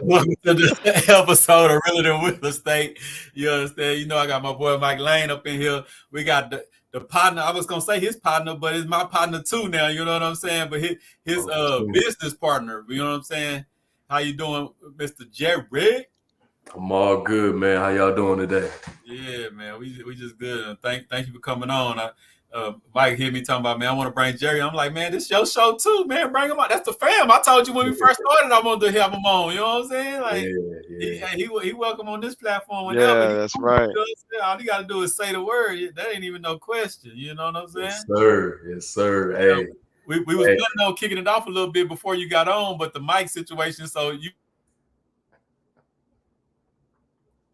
Welcome to the episode of Realer Than Real Estate. You understand? You know, I got my boy Mike Lane up in here. We got the partner. I was gonna say his partner, but it's my partner too now. You know what I'm saying? But his business partner. You know what I'm saying? How you doing, Mr. Jerry? I'm all good, man. How y'all doing today? Yeah, man, we just good. And thank you for coming on. Mike hit me talking about, man, I want to bring Jerry. I'm like, man, this your show too, man. Bring him on. That's the fam. I told you when we first started, I wanted to have him on. You know what I'm saying? Like, Yeah. he welcome on this platform whenever. Yeah, that's right. All he got to do is say the word. That ain't even no question. You know what I'm saying? Yes, sir. Yes, sir. Yeah, Hey, we was planning on kicking it off a little bit before you got on, but the mic situation. So you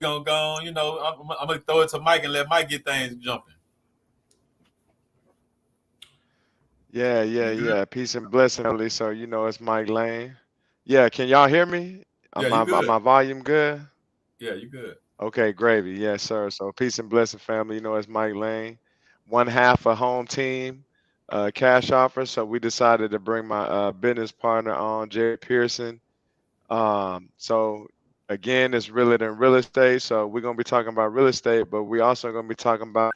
gonna go on. You know, I'm gonna throw it to Mike and let Mike get things jumping. Yeah. Peace and blessing, family. So it's Mike Lane. Yeah, can y'all hear me? Yeah, Am you my good. my volume good? Yeah, you good. Okay, gravy. Yes, sir. So peace and blessing, family. It's Mike Lane, one half a home team, cash offer. So we decided to bring my business partner on, Jerry Pearson. So again, it's realer than real estate. So we're gonna be talking about real estate, but we also gonna be talking about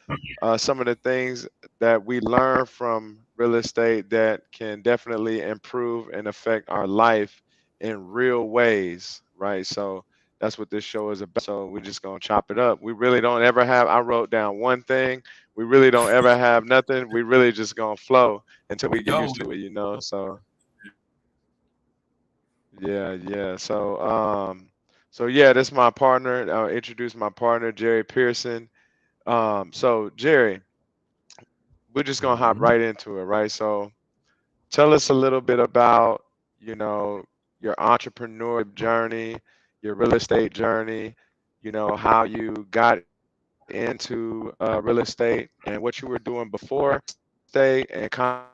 some of the things that we learn from real estate that can definitely improve and affect our life in real ways, right? So that's what this show is about. So we're just gonna chop it up. We really don't ever have. I wrote down one thing. We really don't ever have nothing. We really just gonna flow until we get Go. used to it. So yeah. So yeah, that's my partner. I'll introduce my partner, Jerry Pearson. So Jerry, we're just gonna hop right into it, right? So tell us a little bit about, you know, your entrepreneur journey, your real estate journey, how you got into real estate and what you were doing before state and kind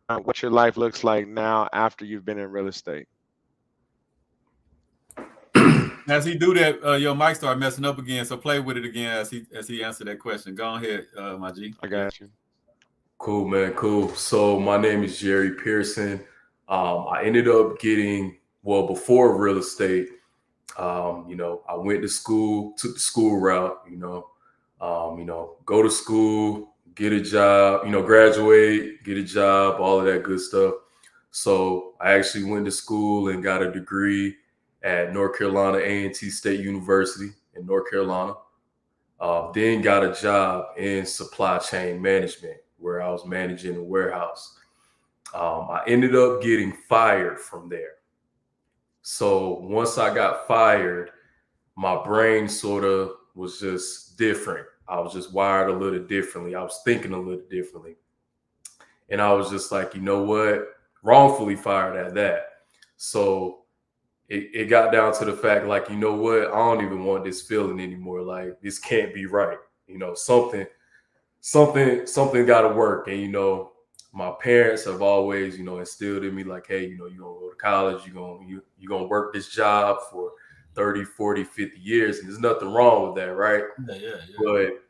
of what your life looks like now after you've been in real estate. As he do that, your mic start messing up again. So play with it again as he answered that question. Go ahead, my G. I got you. Cool, man. Cool. So my name is Jerry Pearson. I ended up getting, well, before real estate, I went to school, took the school route, go to school, get a job, graduate, get a job, all of that good stuff. So I actually went to school and got a degree at North Carolina A&T State University in North Carolina. Then got a job in supply chain management where I was managing a warehouse. I ended up getting fired from there. So once I got fired, my brain sort of was just different. I was just wired a little differently. I was thinking a little differently. And I was just like, you know what? Wrongfully fired at that. So it got down to the fact, like, you know what? I don't even want this feeling anymore. Like, this can't be right. Something got to work. And, my parents have always, instilled in me like, hey, you're going to go to college. You're going to work this job for 30, 40, 50 years. And there's nothing wrong with that, right? Yeah. But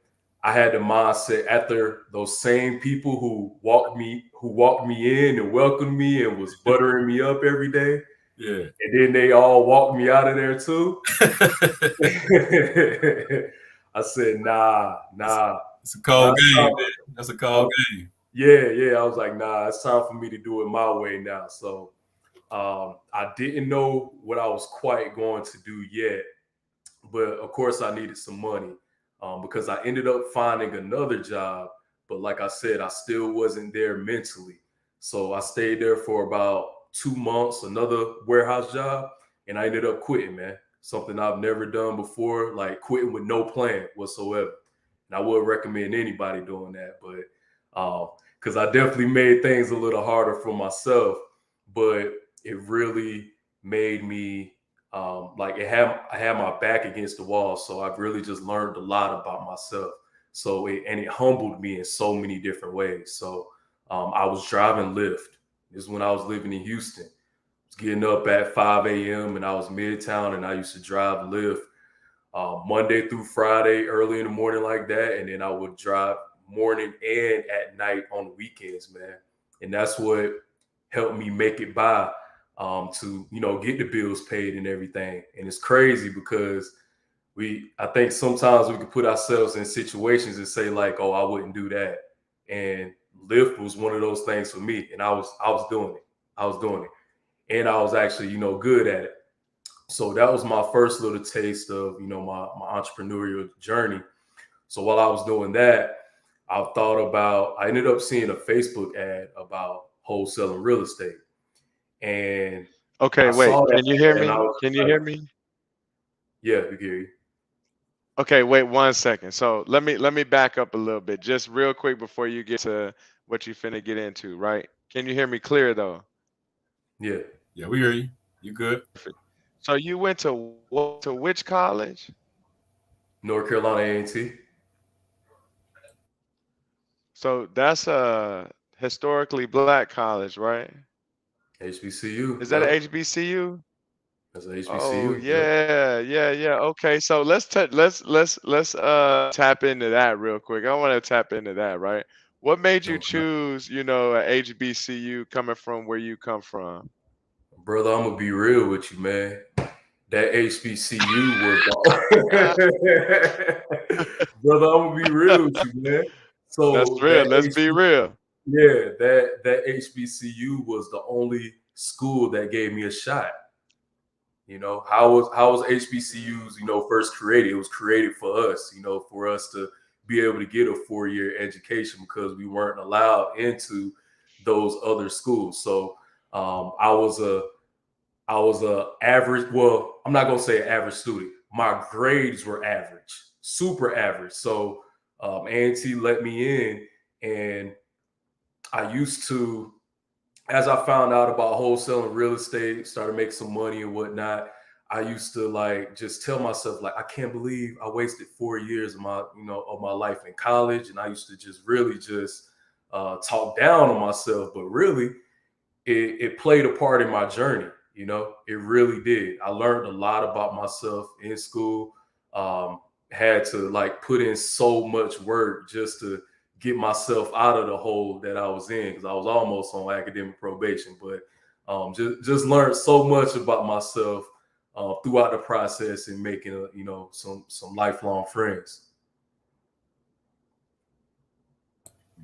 I had the mindset after those same people who walked me in and welcomed me and was buttering me up every day. Yeah. And then they all walked me out of there too. I said, nah. It's a cold game, man. That's a cold game. Yeah. I was like, nah, it's time for me to do it my way now. So I didn't know what I was quite going to do yet. But of course, I needed some money because I ended up finding another job. But like I said, I still wasn't there mentally. So I stayed there for about 2 months, another warehouse job, and I ended up quitting, man. Something I've never done before, like quitting with no plan whatsoever. And I would recommend anybody doing that, but because I definitely made things a little harder for myself, but it really made me like I had my back against the wall. So I've really just learned a lot about myself. So it humbled me in so many different ways. So I was driving Lyft. This is when I was living in Houston. I was getting up at 5 a.m. and I was midtown and I used to drive Lyft Monday through Friday, early in the morning like that. And then I would drive morning and at night on the weekends, man. And that's what helped me make it by to get the bills paid and everything. And it's crazy because I think sometimes we can put ourselves in situations and say like, oh, I wouldn't do that. And Lyft was one of those things for me, and I was doing it. I was doing it, and I was actually good at it. So that was my first little taste of my entrepreneurial journey. So while I was doing that, I ended up seeing a Facebook ad about wholesaling real estate, and Okay, I wait. saw that Can you hear and I me? was Can just you like, hear me? yeah, we hear you. Okay, wait 1 second. So let me back up a little bit, just real quick before you get to what you finna get into, right? Can you hear me clear though? Yeah, Yeah, we hear you. You good? Perfect. So you went to which college? North Carolina A&T, So that's a historically black college, right? HBCU. Is that a Yep, HBCU? that's a Oh HBCU. Yep. yeah, yeah, yeah. Okay, so let's tap into that real quick. I want to tap into that, right? What made you Okay. choose, a HBCU coming from where you come from? Brother, I'm gonna be real with you, man. That HBCU was the brother. I'm gonna be real with you, man. That's So real. that Let's be HB, real. yeah, that HBCU was the only school that gave me a shot. How was HBCUs, first created? It was created for us, for us to be able to get a 4-year education because we weren't allowed into those other schools. So I was a average. Well, I'm not gonna say an average student. My grades were average, super average. So A&T let me in, and I used to, as I found out about wholesaling real estate, started making some money and whatnot. I used to like just tell myself like I can't believe I wasted 4 years of my life in college, and I used to just really just talk down on myself, but really it played a part in my journey. It really did. I learned a lot about myself in school. Had to like put in so much work just to get myself out of the hole that I was in because I was almost on academic probation. But just learned so much about myself throughout the process and making some lifelong friends.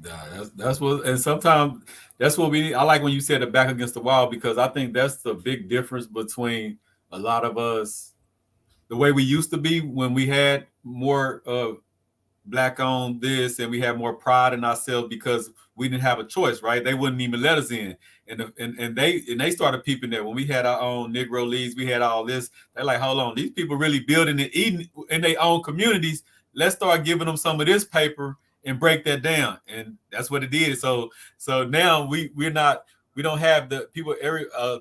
That's what, and sometimes that's what we need. I like when you said the back against the wall because I think that's the big difference between a lot of us, the way we used to be when we had more black on this and we had more pride in ourselves because we didn't have a choice, right? They wouldn't even let us in. And they started peeping that when we had our own Negro leagues, we had all this. They're like, hold on, these people really building and eating in their own communities. Let's start giving them some of this paper and break that down. And that's what it did. So now we don't have the people.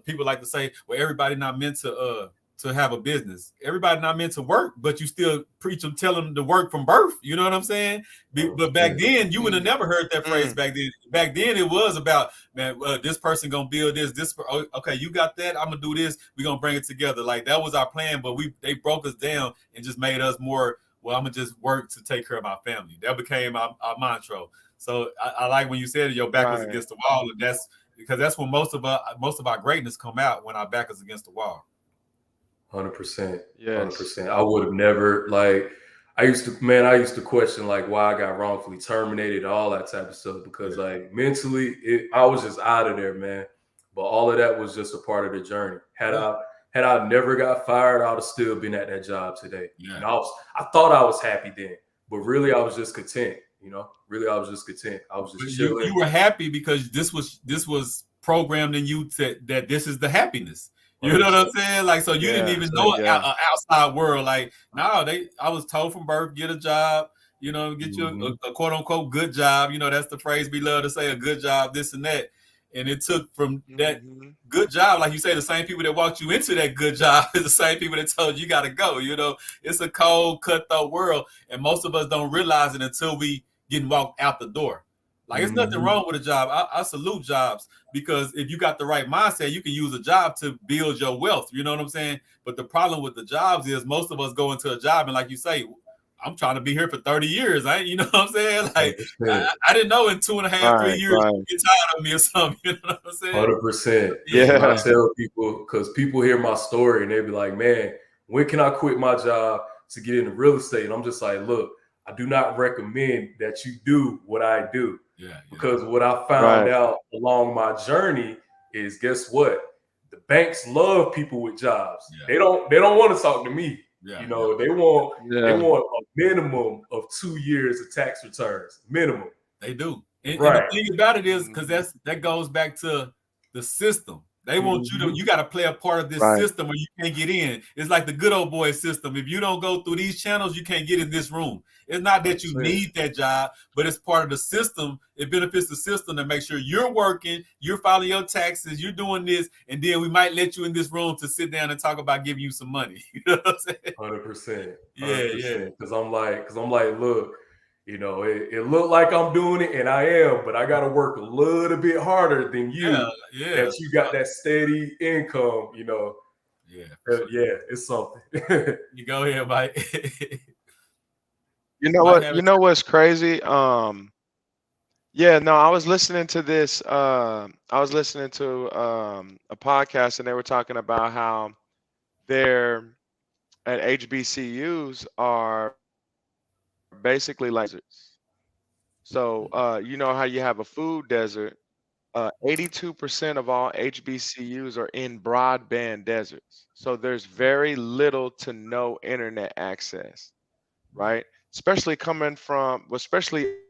People like to say, well, everybody not meant to have a business. Everybody not meant to work, but you still preach them, tell them to work from birth. You know what I'm saying? But back 100%. then, you would have Mm, never heard that phrase. mm. Back then, it was about, man, this person gonna build this. Okay, you got that. I'm gonna do this. We gonna bring it together. Like that was our plan, but they broke us down and just made us more. Well, I'm gonna just work to take care of my family. That became our mantra. So I like when you said your back was Right. against the wall, and that's because that's when most of our greatness come out when our back is against the wall. 100%, hundred Yes. percent. I would have never like. I used to question like why I got wrongfully terminated, all that type of stuff because Yeah, like mentally, I was just out of there, man. But all of that was just a part of the journey. Had yeah, I had I never got fired, I would have still been at that job today. yeah. And I thought I was happy then, but really I was just content. Really I was just content. I was But just you chilling. were happy because this was programmed in you that this is the happiness. You Hundred know what I'm percent. saying? Like so you didn't Yeah. even know Yeah. an outside world. Like no, I was told from birth get a job. Get you Mm-hmm. a quote unquote good job. That's the phrase we love to say, a good job, this and that. And it took from that Hmm. good job, like you say, the same people that walked you into that good job is the same people that told you got to go. It's a cold, cutthroat world, and most of us don't realize it until we get walked out the door. Like it's nothing Mm-hmm. wrong with a job. I salute jobs because if you got the right mindset, you can use a job to build your wealth. You know what I'm saying? But the problem with the jobs is most of us go into a job and, like you say, I'm trying to be here for 30 years. You know what I'm saying? Like, 100%. I didn't know in 2.5, 3 years Right. you get tired of me or something. You know what I'm saying? 100%. Yeah, Because when I Yeah. tell people, because people hear my story and they be like, man, when can I quit my job to get into real estate? And I'm just like, look, I do not recommend that you do what I do. yeah, Because what I found Right. out along my journey is, guess what? The banks love people with jobs. yeah, They don't want to talk to me. yeah, You yeah. know, they Yeah. want a minimum of 2 years of tax returns. Minimum. They do. And the Right. thing about it is, because Mhm. that goes back to the system. They want Mm-hmm. you got to play a part of this Right. system or you can't get in. It's like the good old boy system. If you don't go through these channels, you can't get in this room. It's not that you 100%. need that job, but it's part of the system. It benefits the system to make sure you're working, you're filing your taxes, you're doing this, and then we might let you in this room to sit down and talk about giving you some money. You know what I'm saying? 100%. Yeah, yeah, 100%. Because I'm like, look, it looked like I'm doing it, and I am, but I got to work a little bit harder than yeah, you. yeah, That you got that steady income. yeah, for sure. Yeah, it's something. You go ahead, Mike. You know Mike what? have You it. know what's crazy? Yeah, no, I was listening to this. I was listening to a podcast, and they were talking about how they're at HBCUs are basically like deserts. So, you know how you have a food desert. 82% of all HBCUs are in broadband deserts. So there's very little to no internet access, right? Especially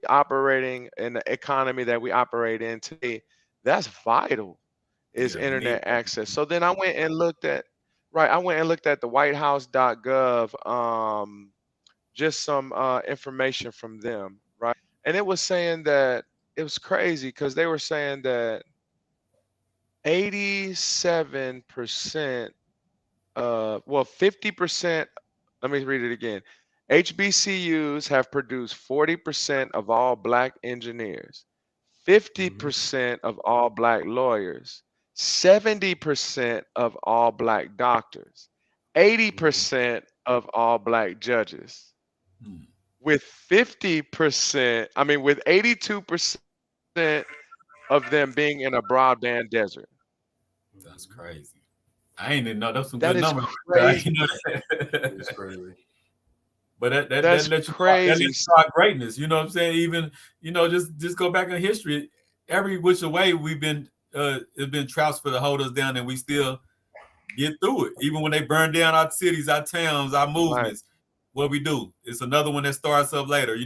operating in the economy that we operate in today, that's vital is Yeah, we need internet that. access. So then I went and looked at the whitehouse.gov, just some information from them, right? And it was saying that it was crazy because they were saying that 87%, 50%, let me read it again. HBCUs have produced 40% of all Black engineers, Mhm. 50% of all Black lawyers, 70% of all Black doctors, Mhm. 80% of all Black judges. Hmm, With 82% of them being in a broadband desert. that's Mhm. crazy. I ain't even know those some That good is numbers. I ain't crazy. know It is that. crazy. But that That's lets you know that lets crazy. you know our greatness. You know what I'm saying? Even just go back in history. Every which way we've been it's been traps for to hold us down, and we still get through it. Even when they burn down our cities, our towns, our Right, movements, what we do. It's another one that starts up later.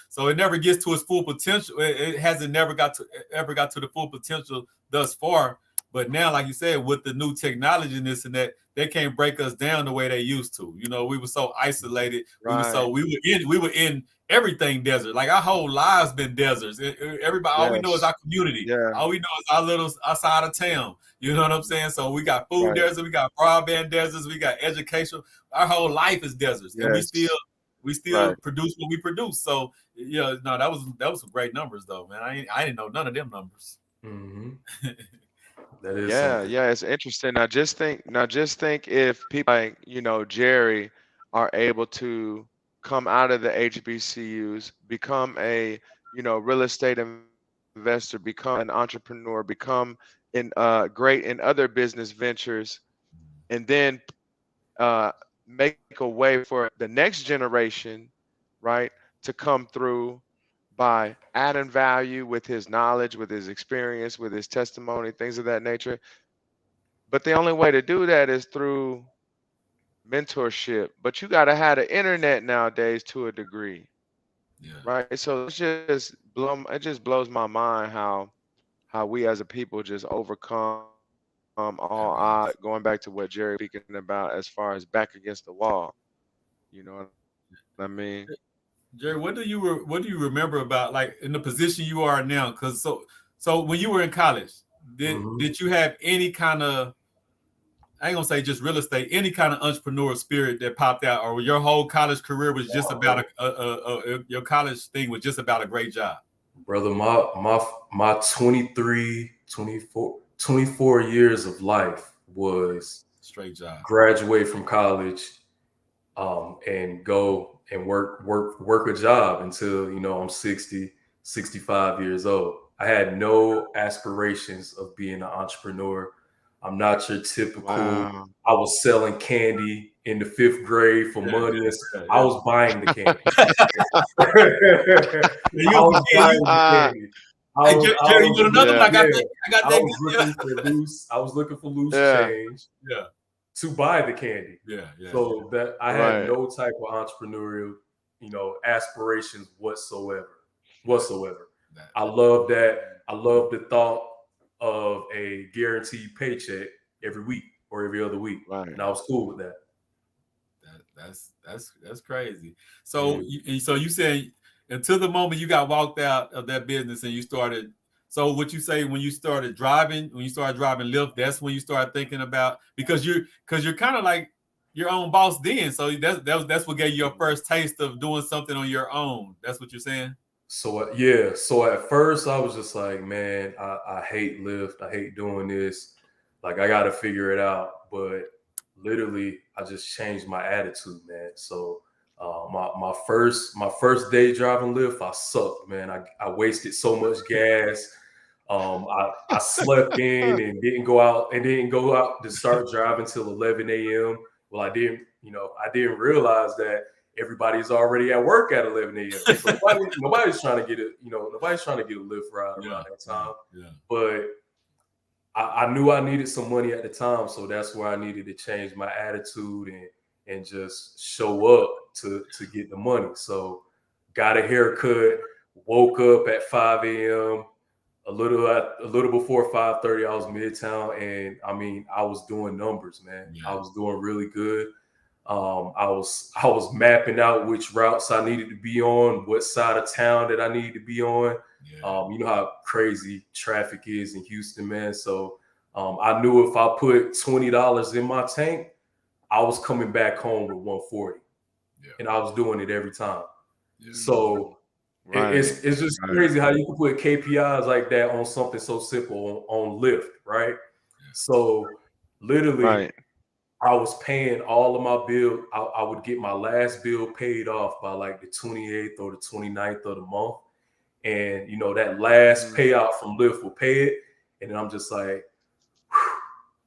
So it never gets to its full potential. It hasn't never got to the full potential thus far. But now, like you said, with the new technology and this and that, they can't break us down the way they used to. We were so isolated. right. We were in everything desert. Like our whole lives been deserts. Everybody, all we know is Yes. our community. Yeah, All we know is our little outside of town. You know what I'm saying? So we got food right. deserts, we got broadband deserts, we got education. Our whole life is deserts, and we still Yes. we Right. still produce what we produce. So no, that was some great numbers though, man. I didn't know none of them numbers. Hmm. That is Yeah, something. yeah, it's interesting. Now just think if people like, Jerry are able to come out of the HBCUs, become a, real estate investor, become an entrepreneur, become great in other business ventures, and then uh, make a way for the next generation, right, to come through by adding value with his knowledge, with his experience, with his testimony, things of that nature. But the only way to do that is through mentorship. But you got to have the internet nowadays to a degree, Yeah, right? So it just blows my mind how we as a people just overcome all odds. that Going back to what Jerry was speaking about as far as back against the wall. You know what I mean? Jerry, what do you remember about like in the position you are now? Because so when you were in college, did Hmm. did you have any kind of I ain't gonna say just real estate, any kind of entrepreneurial spirit that popped out, or your whole college career was just about your college thing was just about a great job, Brother, my 23, 24, 24 years of life was straight job. graduate from college, and go and work a job until, I'm 60, 65 years old. I had no aspirations of being an entrepreneur. I'm not your typical. Wow. I was selling candy in the fifth grade for Yeah, money. yeah, I yeah. was buying the candy. Yeah, I you, was yeah, you, buying the candy. hey, I Jerry, you want was another one? Yeah. yeah. I got I that was good. looking for loose. I was looking for loose Yeah. change Yeah, to buy the candy. yeah, yeah, yeah. So that I had Right. no type of entrepreneurial, aspirations whatsoever. That, I that, love that. I love the thought of a guaranteed paycheck every week or every other week, Right. and I was cool with that. that's crazy. So Mm. so you said until the moment you got walked out of that business and you started. So what you say when you started driving, when you started driving Lyft, that's when you started thinking about because you're kind of like your own boss then. So that's what gave you your first taste of doing something on your own. That's what you're saying. So yeah, so at first I was just like, man, I hate Lyft. I hate doing this. Like I got to figure it out. But literally, I just changed my attitude, man. So my first day driving Lyft, I sucked, man. I wasted so much gas. I slept in and didn't go out to start driving till 11 a.m. Well, I didn't realize that everybody's already at work at 11 a.m. So nobody's trying to get nobody's trying to get a Lyft ride Yeah, around that yeah, time. yeah, But I knew I needed some money at the time, so that's where I needed to change my attitude and just show up to get the money. So got a haircut, woke up at 5 a.m. A little before 5:30. I was midtown, and I mean I was doing numbers, man. I yeah, was doing really good. I was mapping out which routes I needed to be on, what side of town that I needed to be on. yeah, You know how crazy traffic is in Houston, man. So I knew if I put $20 in my tank, I was coming back home with 140, yeah, and I was doing it every time. yeah, So Right. it's just Right. crazy how you can put KPIs like that on something so simple on Lyft, right? yeah, So literally Right. I was paying all of my bill. I would get my last bill paid off by like the 28th or the 29th of the month. And that last Mhm. payout from Lyft will pay it. And then I'm just like,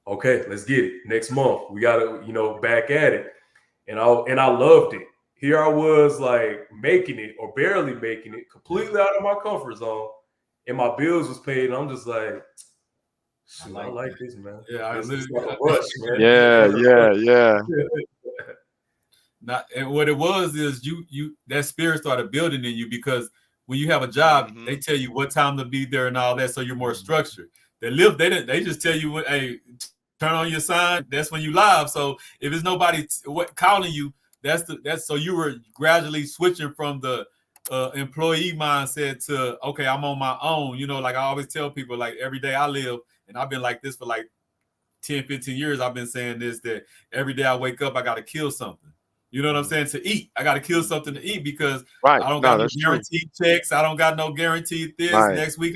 okay, let's get it. Next month. We gotta, back at it. And I loved it. Here I was like making it or barely making it, yeah. completely out of my comfort zone. And my bills was paid. And I'm just like, I shoot, I like like that. this, man. Yeah, I It's literally. like a rush, man. It's Yeah. like a Yeah. Yeah. rush. Not, and what it was is you that spirit started building in you because when you have a job, they Mhm. tell you what time to be there and all that, so you're more structured. They live, they just tell you what, hey, turn on your sign. That's when you live. So if it's nobody calling you, that's so you were gradually switching from the employee mindset to okay, I'm on my own. Like I always tell people, like every day I live, and I've been like this for like 10, 15 years. I've been saying this that every day I wake up, I got to kill something. You know what I'm saying? To eat, I got to kill something to eat because Right. I don't No, got no that's true. guaranteed checks. I don't got no guaranteed this Right. next week.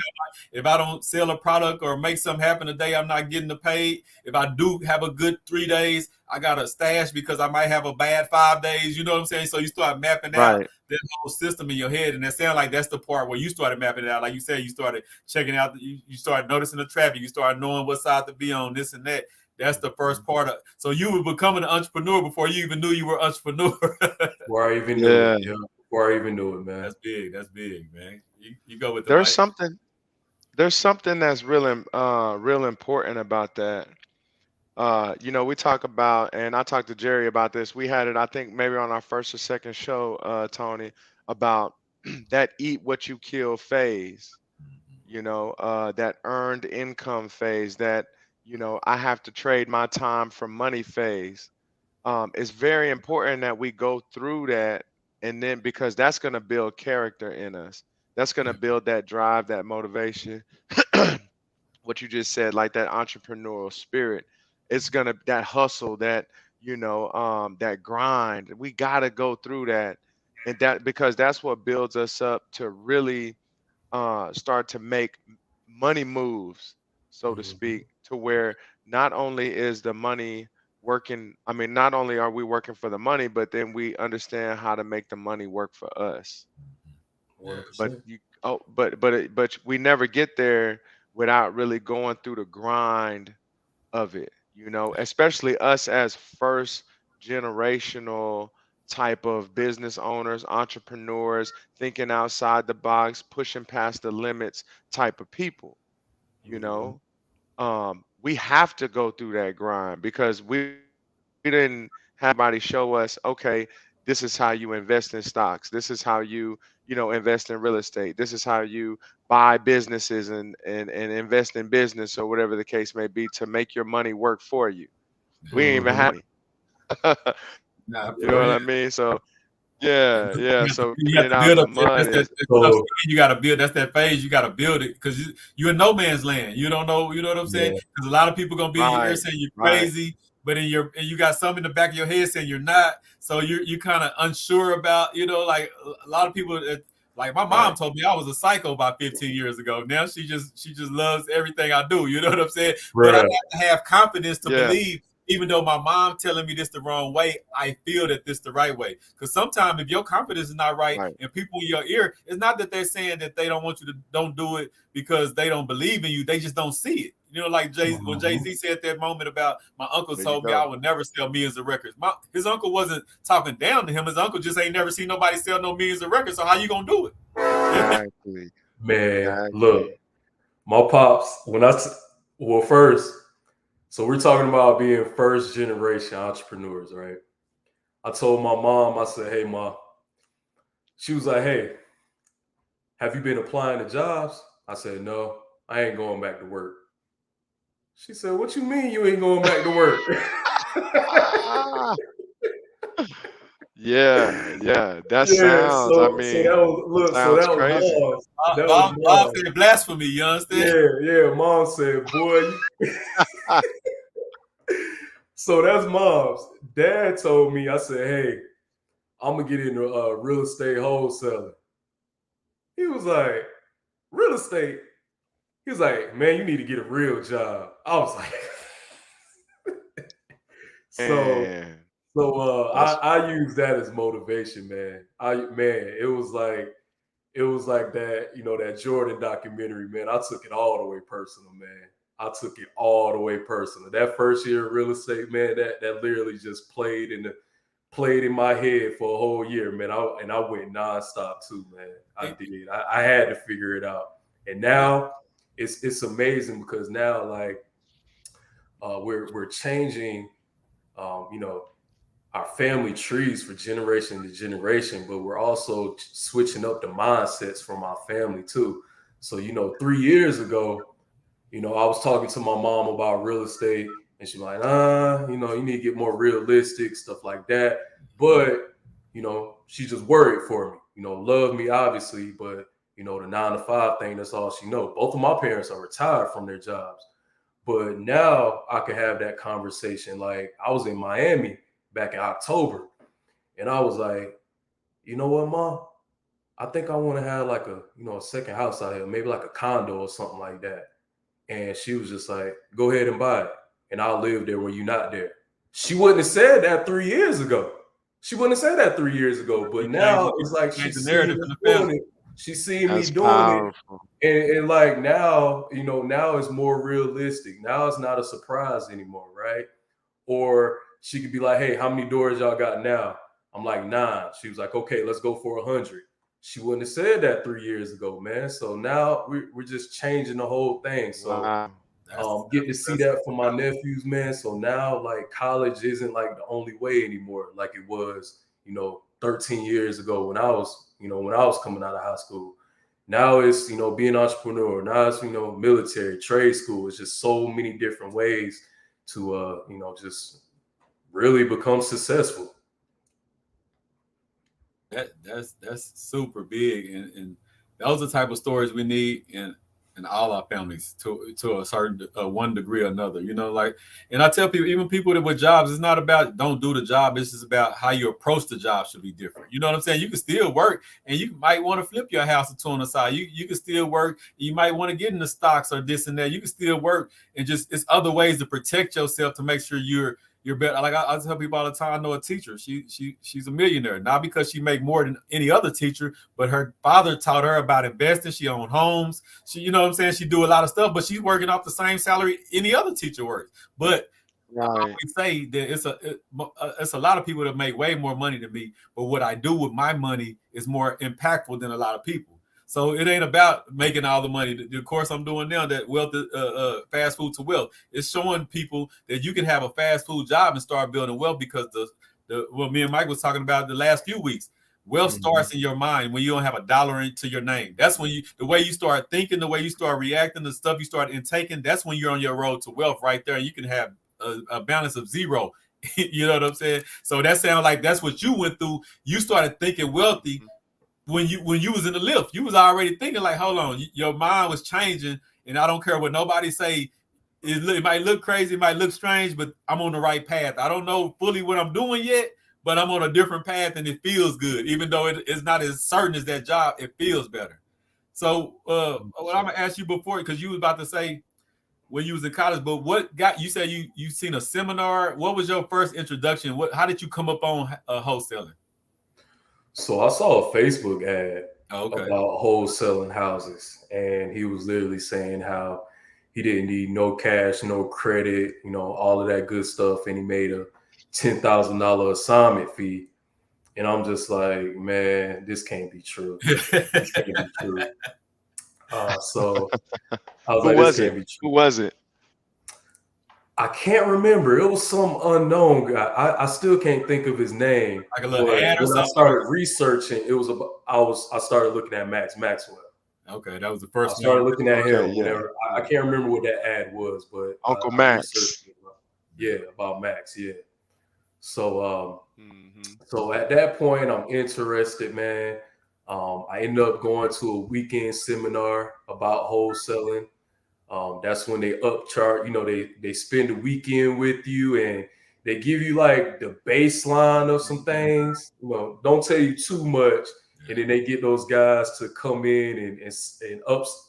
If I don't sell a product or make something happen today, I'm not getting the paid. If I do have a good 3 days, I got a stash because I might have a bad 5 days. You know what I'm saying? So you start mapping out Right. that whole system in your head, and it sounds like that's the part where you started mapping it out. Like you said, you started checking out. You started noticing the traffic. You started knowing what side to be on, this and that. That's the first part of. So you were becoming an entrepreneur before you even knew you were an entrepreneur. Before I even knew it. Yeah. Yeah. Before I even knew it, man. That's big. That's big, man. You go with the There's mic. something. There's something that's real important about that. We talk about, and I talked to Jerry about this. We had it, I think, maybe on our first or second show, Tony, about that eat what you kill phase. That earned income phase. That I have to trade my time for money phase. It's very important that we go through that, and then because that's going to build character in us. That's going to Yeah, build that drive, that motivation. What you just said, like that entrepreneurial spirit, it's gonna that hustle, that grind. We gotta go through that, and that because that's what builds us up to really start to make money moves, so to Mhm. speak, to where not only is the money working. I mean, not only are we working for the money, but then we understand how to make the money work for us. But 100%. but we never get there without really going through the grind of it, especially us as first generational type of business owners, entrepreneurs, thinking outside the box, pushing past the limits type of people, you Mm-hmm. know. We have to go through that grind because we didn't have anybody show us, okay, this is how you invest in stocks. This is how you invest in real estate. This is how you buy businesses and invest in business or whatever the case may be to make your money work for you. We ain't even Mm-hmm. have any. Nah, You know for what Yeah. real. I mean? So yeah, yeah. So You getting have it to out build the up. mud That's is that tough So skin. You got to build. That's that phase. You got to build it because you're in no man's land. You don't know. You know what I'm saying? yeah, Because a lot of people gonna be in your ear right, saying you're right, crazy, but and you got something in the back of your head saying you're not. So you kind of unsure about. Like a lot of people. Like my mom right. told me I was a psycho about 15 years ago. Now she just loves everything I do. You know what I'm saying? But I bruh. have to have confidence to Yeah, believe even though my mom telling me this the wrong way, I feel that this the right way. Because sometimes if your confidence is not right right. and people in your ear, it's not that they're saying that they don't want you to don't do it because they don't believe in you. They just don't see it. Like when Jay Mm-hmm. Z said that moment about my uncle There you told me I go. would never sell millions of records. His uncle wasn't talking down to him. His uncle just ain't never seen nobody sell no millions of records. So how you gonna do it? Exactly, Man, look, exactly. my pops, well, first, so we're talking about being first generation entrepreneurs, right? I told my mom, I said, hey, mom, she was like, hey, have you been applying to jobs? I said, no, I ain't going back to work. She said, what you mean you ain't going back to work? Ah, yeah, yeah. That Yeah, sounds, I so mean, that was that look, so sounds that was crazy. mom's. That was Bob mom. said blasphemy. You understand? Yeah, yeah. Mom said, boy, so that's mom's. Dad told me, I said, hey, I'm gonna get into real estate wholesaling. He was like, real estate? He was like, man, you need to get a real job. I was like, so And that's I use that as motivation, man. It was like that, that Jordan documentary, man. I took it all the way personal, man. I took it all the way personal. That first year of real estate, man, that literally just played in my head for a whole year, man. I went nonstop too, man. I did. I had to figure it out. And now it's amazing because now like we're changing you know our family trees for generation to generation, but we're also switching up the mindsets from our family too. So, 3 years ago, I was talking to my mom about real estate, and she's like, you need to get more realistic, stuff like that. But, she just worried for me, love me, obviously, but, the 9 to 5 thing, that's all she know. Both of my parents are retired from their jobs. But now I can have that conversation. Like I was in Miami back in October, and I was like, you know what, mom? I think I want to have like a second house out here, maybe like a condo or something like that. And she was just like, go ahead and buy it, and I'll live there when you're not there. She wouldn't have said that 3 years ago. She wouldn't have said that 3 years ago. But now it's like Change she the seen narrative me in the doing family. it. She seen me that's doing it, powerful. and like now, now it's more realistic. Now it's not a surprise anymore, right? Or she could be like, hey, how many doors y'all got now? I'm like, 9. She was like, okay, let's go for 100. She wouldn't have said that 3 years ago, man. So now we're just changing the whole thing. So Wow. get to see that from my nephews, man. So now like college isn't like the only way anymore, like it was, 13 years ago when I was coming out of high school. Now it's, being an entrepreneur. Now it's, military, trade school. It's just so many different ways to just really become successful. That's super big, and those are the type of stories we need in all our families to a certain one degree or another. And I tell people, even people that with jobs, it's not about don't do the job. It's just about how you approach the job should be different. You know what I'm saying? You can still work, and you might want to flip your house or two on the side. You can still work. You might want to get into stocks or this and that. You can still work, and just it's other ways to protect yourself to make sure you're better. Like I tell people all the time, I know a teacher. She's a millionaire, not because she make more than any other teacher, but her father taught her about investing. She owned homes. She, you know what I'm saying? She do a lot of stuff, but she's working off the same salary any other teacher works. But I Right. always say that it's a lot of people that make way more money than me, but what I do with my money is more impactful than a lot of people. So it ain't about making all the money. The course I'm doing now, that wealth, fast food to wealth, is showing people that you can have a fast food job and start building wealth, because what me and Mike was talking about the last few weeks. Wealth starts in your mind when you don't have a dollar into your name. That's when the way you start thinking, the way you start reacting, the stuff you start intaking, that's when you're on your road to wealth right there. And you can have a balance of zero. You know what I'm saying? So that sounds like that's what you went through. You started thinking wealthy when you was in the lift. You was already thinking like, hold on, your mind was changing, and I don't care what nobody say. It might look crazy, it might look strange, but I'm on the right path. I don't know fully what I'm doing yet, but I'm on a different path, and it feels good. Even though it's not as certain as that job, it feels better. So what I'm gonna ask you before, because you was about to say when you was in college, but what got you? Said you seen a seminar. What was your first introduction? How did you come up on wholesaling? So I saw a Facebook ad Okay. about wholesaling houses, and he was literally saying how he didn't need no cash, no credit, all of that good stuff, and he made a $10,000 assignment fee. And I'm just like, man, this can't be true. This can't be true. So I was Who like, was this it? can't be true. Who was it? I can't remember. It was some unknown guy. I still can't think of his name. Like a little But ad or when I something? started researching, it was about, I started looking at Max Maxwell. Okay, that was the I first started one. looking at him Okay, yeah. whenever I can't remember what that ad was, but Uncle I Max. researched it. About Max, yeah. So Mhm. so at that point, I'm interested, man. I ended up going to a weekend seminar about wholesaling. That's when they upchart, they spend the weekend with you and they give you like the baseline of some things. Don't tell you too much, and then they get those guys to come in and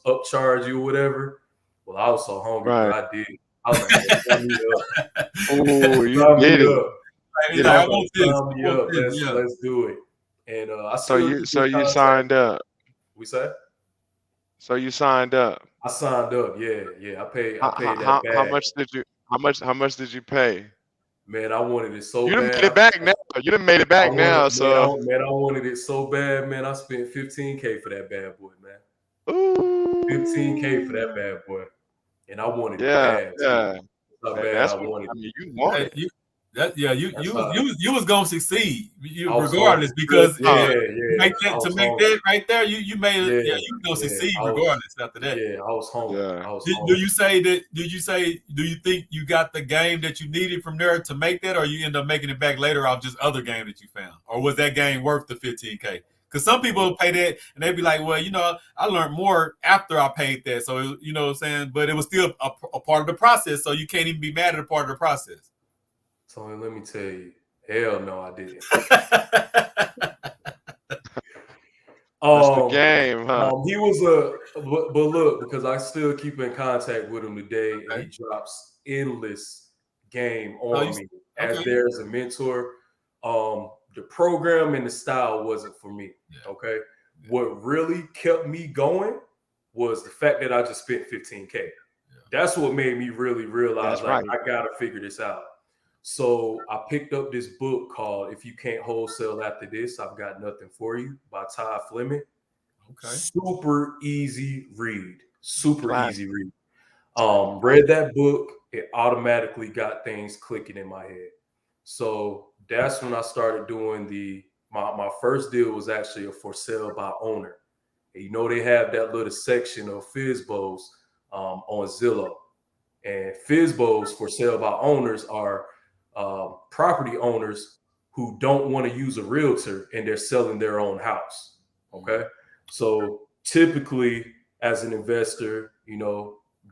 upcharge you or whatever. Well, I was so hungry, bro. Right. I did. I was like, man, sign me up. Oh, you Sign did me it. up. He's Yeah. like, I I was want like, this. sign I me want up. this. Yeah. Let's do it. And I So still you keep so in you contact. signed up. We said So you signed up. I signed up. Yeah. I paid that How bag. much did you pay? Man, I wanted it so You done made bad. it back now. You done made it I back wanted, now. So I wanted it so bad, man. I spent $15K for that bad boy, man. $15K for that ooh. bad boy, and I wanted it Yeah, bad too. yeah. That's how And bad that's I what wanted I it. mean, you want it. That's how You was gonna succeed I was regardless, hungry. because Huh. I to was make hungry. that right there, you made it. Yeah, Yeah, you gonna yeah. succeed regardless after that. I was hungry. Yeah. I was Do hungry. you say that? Do you think you got the game that you needed from there to make that, or you end up making it back later off just other game that you found, or was that game worth the 15K? Because some people pay that and they'd be like, well, I learned more after I paid that, so you know what I'm saying. But it was still a part of the process, so you can't even be mad at a part of the process. Tony, let me tell you, hell no, I didn't. That's the game, huh? He was but look, because I still keep in contact with him today, and he Okay. drops endless game Oh, on me as okay. there is a mentor. The program and the style wasn't for me. Yeah. Okay, what really kept me going was the fact that I just spent 15K. Yeah. That's what made me really realize, That's like, right. I gotta figure this out. So I picked up this book called "If You Can't Wholesale After This, I've Got Nothing for You" by Todd Fleming. Okay. Super easy read. Super Classic. easy read. Read that book, it automatically got things clicking in my head. So that's when I started doing my first deal was actually a for sale by owner. And they have that little section of Fizbos on Zillow. And Fizbos for sale by owners are property owners who don't want to use a realtor and they're selling their own house. Okay. So typically, as an investor,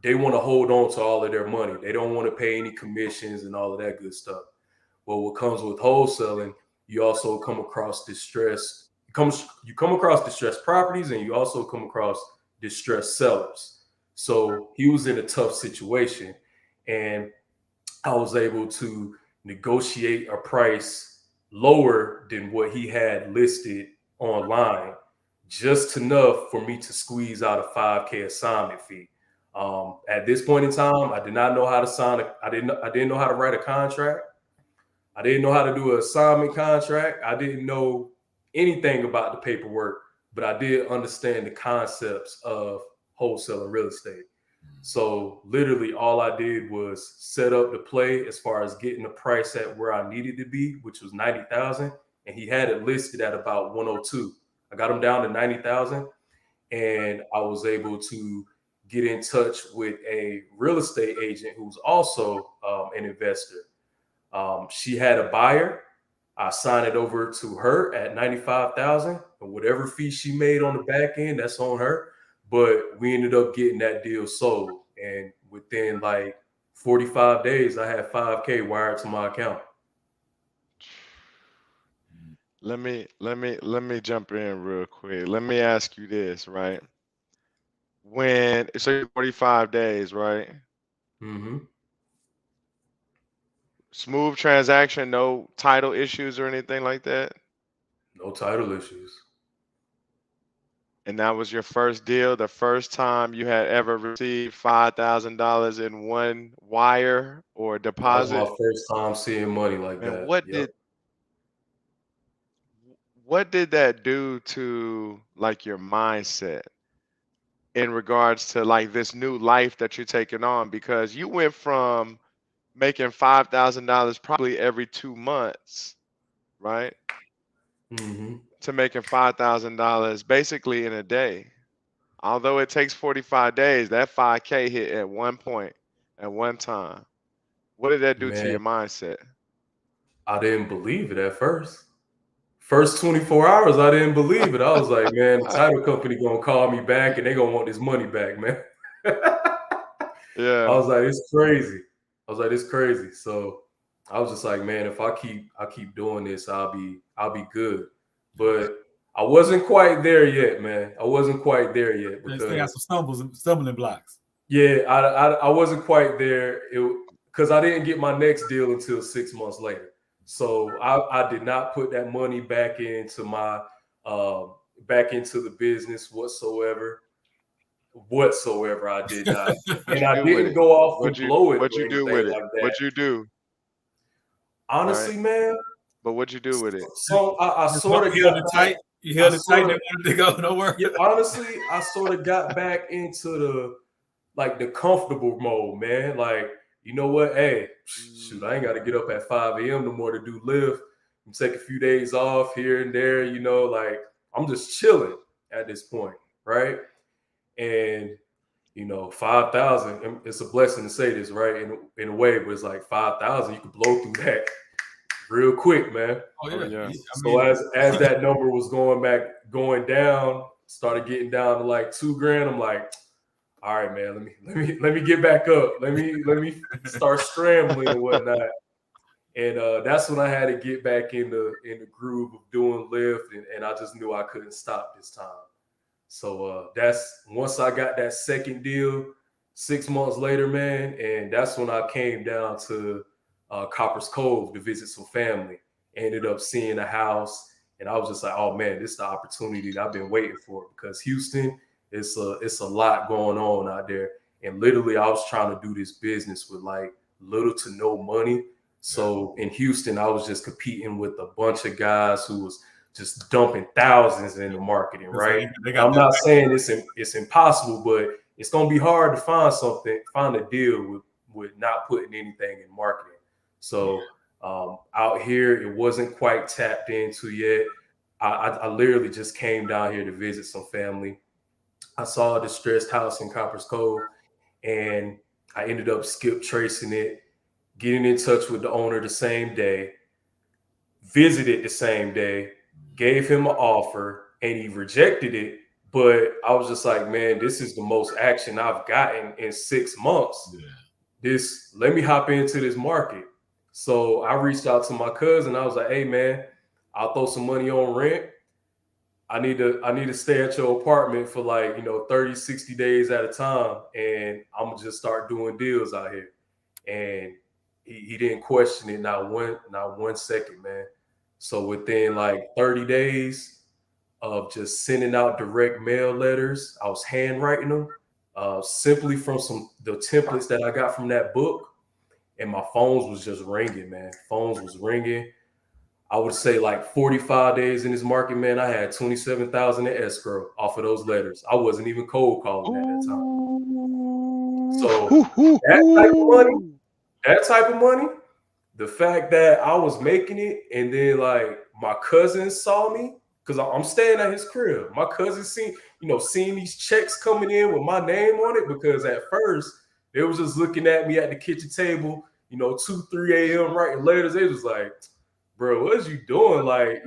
they want to hold on to all of their money. They don't want to pay any commissions and all of that good stuff. Well, what comes with wholesaling, you also come across distressed. You come across distressed properties, and you also come across distressed sellers. So he was in a tough situation, and I was able to negotiate a price lower than what he had listed online, just enough for me to squeeze out a 5K assignment fee. At this point in time, I did not know how to sign I didn't know how to write a contract. I didn't know how to do an assignment contract. I didn't know anything about the paperwork, but I did understand the concepts of wholesaling real estate. So literally all I did was set up the play as far as getting the price at where I needed to be, which was 90,000. And he had it listed at about 102. I got him down to 90,000, and I was able to get in touch with a real estate agent who's also an investor. She had a buyer. I signed it over to her at 95,000, and whatever fee she made on the back end, that's on her. But we ended up getting that deal sold, and within like 45 days, I had 5K wired to my account. Let me jump in real quick. Let me ask you this, right? When so you're 45 days, right? Mm-hmm. Smooth transaction, no title issues or anything like that? No title issues. And that was your first deal, the first time you had ever received $5,000 in one wire or That was my deposit? first time seeing money like Man, that. what Yep. did that do to like your mindset in regards to like this new life that you're taking on? Because you went from making $5,000 probably every 2 months, right? Mm-hmm. To making $5,000 basically in a day. Although it takes 45 days, that 5K hit at one point, at one time. What did that do to Man, your mindset? I didn't believe it at first. First 24 hours, I didn't believe it. I was like, man, the title company gonna call me back and they gonna want this money back, man. I Yeah. was like, it's crazy. I was like, it's crazy. So I was just like, man, if I keep doing this, I'll be good. But I wasn't quite there yet, man. I wasn't quite there yet They still got because some stumbling blocks. yeah, I wasn't quite there. Because I didn't get my next deal until 6 months later. So I did not put that money back into my back into the business whatsoever. Whatsoever, I did not, What and you I do with didn't it? go off and What you blow it what or you do anything with it? like that. What you do, right? Honestly, man. But what you do with it? So I Just sort of held got it back. tight. You I held it tight sort and of they wanted to go nowhere. yeah. Honestly, I sort of got back into the comfortable mode, man. Like, you know what? Hey, shoot, I ain't got to get up at 5 a.m. no more to do lift and take a few days off here and there. Like I'm just chilling at this point, right? And 5,000. It's a blessing to say this, right? In a way, but it's like 5,000. You can blow through that real quick, man. Oh Oh yeah. yeah. I So mean, as that number was going down, started getting down to like 2 grand. I'm like, all right, man, let me get back up. Let me start scrambling and whatnot. And that's when I had to get back in the groove of doing lift, and I just knew I couldn't stop this time. So that's once I got that second deal 6 months later, man, and that's when I came down to Copper's Cove to visit some family. Ended up seeing a house, and I was just like, oh man, this is the opportunity that I've been waiting for because Houston, it's a lot going on out there. And literally, I was trying to do this business with like little to no money. So in Houston, I was just competing with a bunch of guys who was just dumping thousands into marketing, right? they And got I'm that. not saying it's impossible, but it's gonna be hard to find a deal with not putting anything in marketing. So out here, it wasn't quite tapped into yet. I literally just came down here to visit some family. I saw a distressed house in Copper's Cove, and I ended up skip tracing it, getting in touch with the owner the same day, visited the same day, gave him an offer, and he rejected it. But I was just like, man, this is the most action I've gotten in 6 months. Yeah. Let me hop into this market. So I reached out to my cousin. I was like, hey man, I'll throw some money on rent. I need to stay at your apartment for like, 30, 60 days at a time. And I'm gonna just start doing deals out here. And he didn't question it not 1 second, man. So within like 30 days of just sending out direct mail letters, I was handwriting them simply from some the templates that I got from that book, and my phones was just ringing, man. Phones was ringing. I would say like 45 days in this market, man. I had 27,000 in escrow off of those letters. I wasn't even cold calling at that time. Ooh. So that type of money, that type of money, the fact that I was making it, and then like my cousins saw me because I'm staying at his crib. My cousins seeing these checks coming in with my name on it, because at first they was just looking at me at the kitchen table, 2, 3 a.m. writing letters. They was like, bro, what is you doing? Like,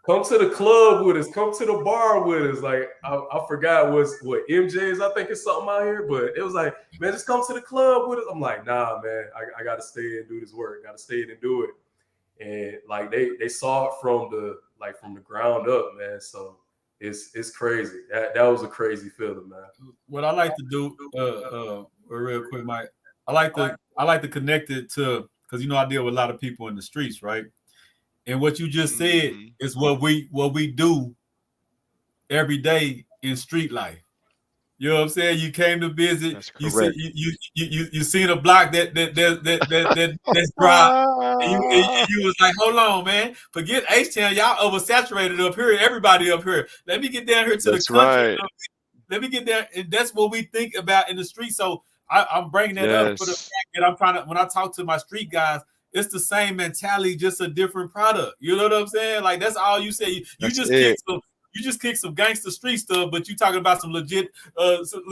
come to the club with us, come to the bar with us. Like, I forgot what MJ's, I think it's something out here, but it was like, man, just come to the club with us. I'm like, nah, man, I gotta stay and do this work, gotta stay and do it. And like they saw it from the ground up, man. So it's crazy. That was a crazy feeling, man. What I like to do, real quick, Mike, I like to connect it to, because I deal with a lot of people in the streets, right? And what you just said is what we do every day in street life. You know what I'm saying? You came to visit. That's You see, correct. you seen a block that's dry. And you was like, hold on, man. Forget H-Town. Y'all oversaturated up here. Everybody up here. Let me get down here to the That's country. right. Let me get there. And that's what we think about in the street. So I'm bringing that up for the fact Yes. that I'm trying to, when I talk to my street guys, it's the same mentality, just a different product. You know what I'm saying? Like, that's all you say. You That's just kick it. some gangster street stuff, but you talking about some legit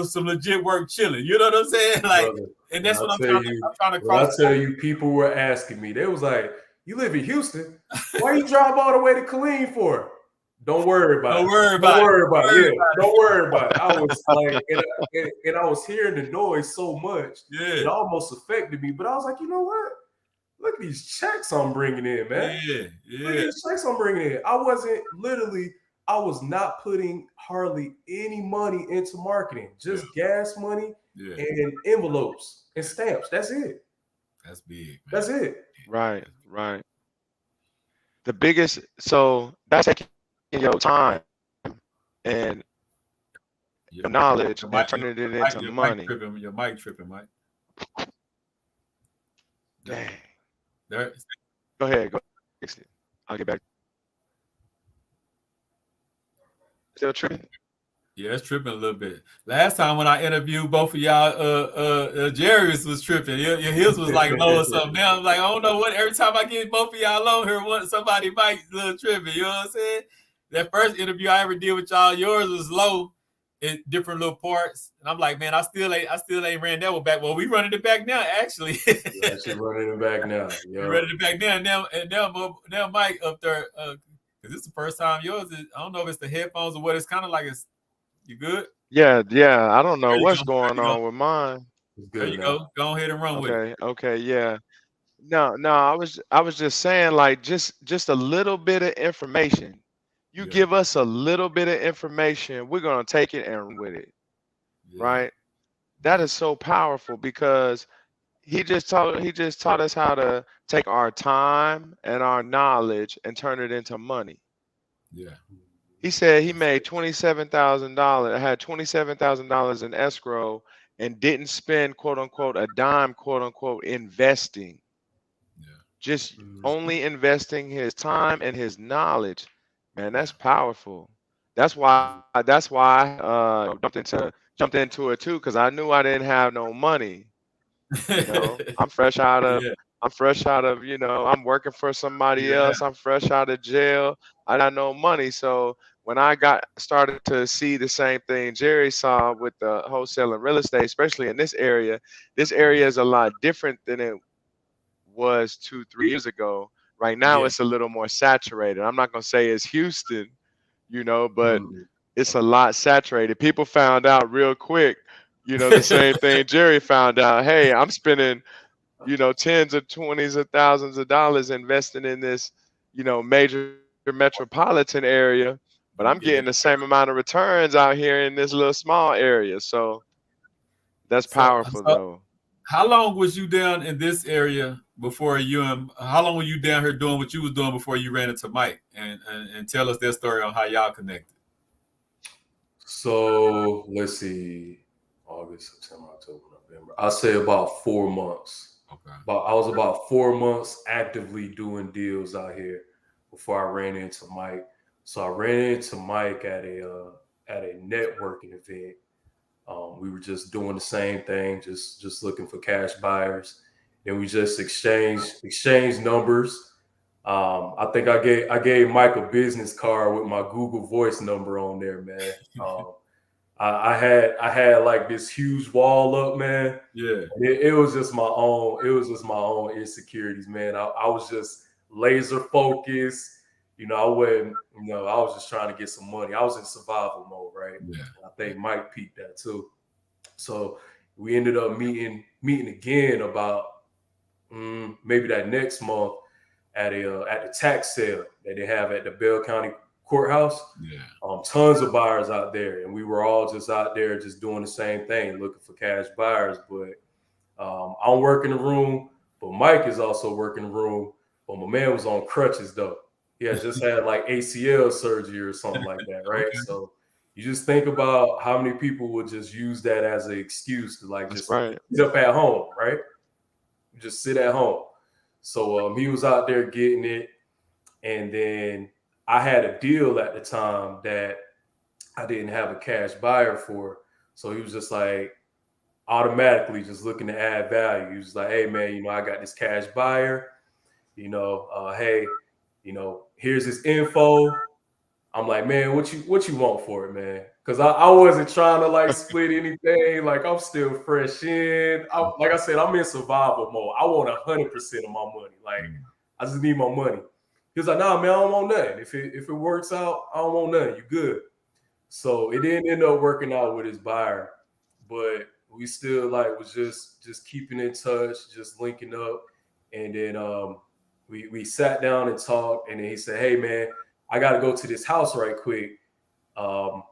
some legit work chilling. You know what I'm saying? Like, Brother, and when that's I what I'm tell trying to you, I'm trying to when I cross tell over. you, people were asking me. They was like, "You live in Houston? Why you drive all the way to Killeen for?" Don't worry about Don't it. worry Don't about it. worry about Don't it. worry Yeah, about don't worry about it. I was like, and I was hearing the noise so much, it. it almost affected me. But I was like, you know what? Look at these checks I'm bringing in, man. Yeah. Look at Yeah. these checks I'm bringing in. I was not putting hardly any money into marketing, Yeah. just gas money Yeah. and envelopes and stamps. That's it. That's big, man. That's it. Right. Right. The biggest, so that's taking your time and Your, your knowledge your and mic, turning it into your mic money. tripping. Your mic tripping, Mike. Dang. There. Go ahead. Go fix it. I'll get back. Still tripping? Yeah, it's tripping a little bit. Last time when I interviewed both of y'all, Jerry's was tripping. His was like low or something. Now I'm like, I don't know what. Every time I get both of y'all on here, somebody might little tripping. You know what I'm saying? That first interview I ever did with y'all, yours was low in different little parts, and I'm like, man, I still ain't ran that one back. Well, we running it back now, actually. You're actually running it back now. We Yo. running it back now, and now Mike up there, because it's the first time yours is. I don't know if it's the headphones or what. It's kind of like it's. You good? Yeah. Yeah. I don't know There you what's go. There going you go. on with mine. It's There good you now. go. Go ahead and run with it. Okay. Okay. Yeah. No. No. I was just saying, like, just a little bit of information. You Yeah. give us a little bit of information, we're gonna take it and run with it. Yeah. Right? That is so powerful because he just taught us how to take our time and our knowledge and turn it into money. Yeah. He said he That's it. made $27,000, had $27,000 in escrow and didn't spend quote unquote a dime, quote unquote, investing, Yeah. just Mhm. only investing his time and his knowledge. Man, Yeah. that's powerful. That's why I jumped into it too, because I knew I didn't have no money. You know, I'm fresh out of Yeah. I'm fresh out of, I'm working for somebody Yeah. else. I'm fresh out of jail. I got no money. So when I got started to see the same thing Jerry saw with the wholesale and real estate, especially in this area is a lot different than it was 2, 3 years ago. Right now Yeah. it's a little more saturated. I'm not gonna say it's Houston, but Mhm. it's a lot saturated. People found out real quick, the same thing Jerry found out. Hey, I'm spending tens or twenties of thousands of dollars investing in this, major metropolitan area, but I'm I'm getting the getting it. same amount of returns out here in this little small area. So that's So, powerful so though. how long was you down in this area before you and how long were you down here doing what you was doing before you ran into Mike? And tell us that story on how y'all connected. So let's see, August, September, October, November. I'll say about 4 months. Okay. But I was about 4 months actively doing deals out here before I ran into Mike. So I ran into Mike at a networking event. We were just doing the same thing, just looking for cash buyers, and we just exchanged numbers. I think I gave Mike a business card with my Google Voice number on there, man. I had like this huge wall up, man. Yeah. It was just my own. It was just my own insecurities, man. I was just laser focused. I wasn't. I was just trying to get some money. I was in survival mode, right? Yeah. I think Mike peeped that too. So we ended up meeting again about maybe that next month at the tax sale that they have at the Bell County Courthouse. Yeah. Tons of buyers out there, and we were all just out there just doing the same thing, looking for cash buyers. But I'm working the room, but Mike is also working the room. But my man was on crutches though. He had just had like ACL surgery or something like that, right? Okay. So you just think about how many people would just use that as an excuse to like That's just right. sit up at home, right? Just sit at home. So he was out there getting it, and then I had a deal at the time that I didn't have a cash buyer for. So he was just like automatically just looking to add value. He was like, hey man, I got this cash buyer, hey, here's his info. I'm like, man, what you want for it, man? Because I wasn't trying to like split anything. Like I'm still fresh in. Like I said, I'm in survival mode. I want 100% of my money. Like I just need my money. He was like, nah, man, I don't want nothing. If it works out, I don't want nothing. You good. So it didn't end up working out with his buyer, but we still like was just keeping in touch, just linking up, and then we sat down and talked, and then he said, hey man, I got to go to this house right quick, to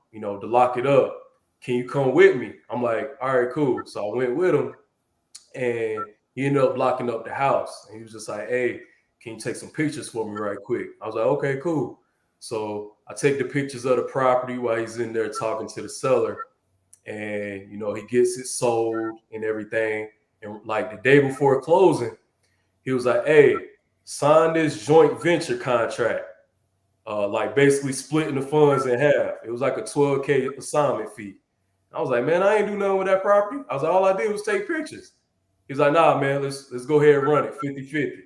lock it up. Can you come with me? I'm like, all right, cool. So I went with him, and he ended up locking up the house. And he was just like, hey, can you take some pictures for me right quick? I was like, okay, cool. So I take the pictures of the property while he's in there talking to the seller. And, he gets it sold and everything. And like the day before closing, he was like, hey, sign this joint venture contract. Like basically splitting the funds in half. It was like a $12K assignment fee. I was like, man, I ain't do nothing with that property. I was like, all I did was take pictures. He's like, nah, man, let's go ahead and run it 50-50.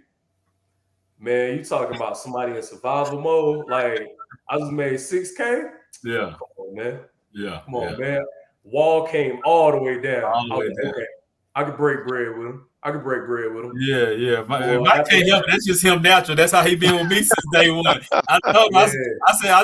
Man, you talking about somebody in survival mode? Like, I just made 6K. Yeah. Come on, man. Yeah. Come on, man. Wall came all the way down. All the way down. Okay, I could break bread with him. Yeah. Well, Mike can't help it. That's just him natural. That's how he been with me since day one. I told him, I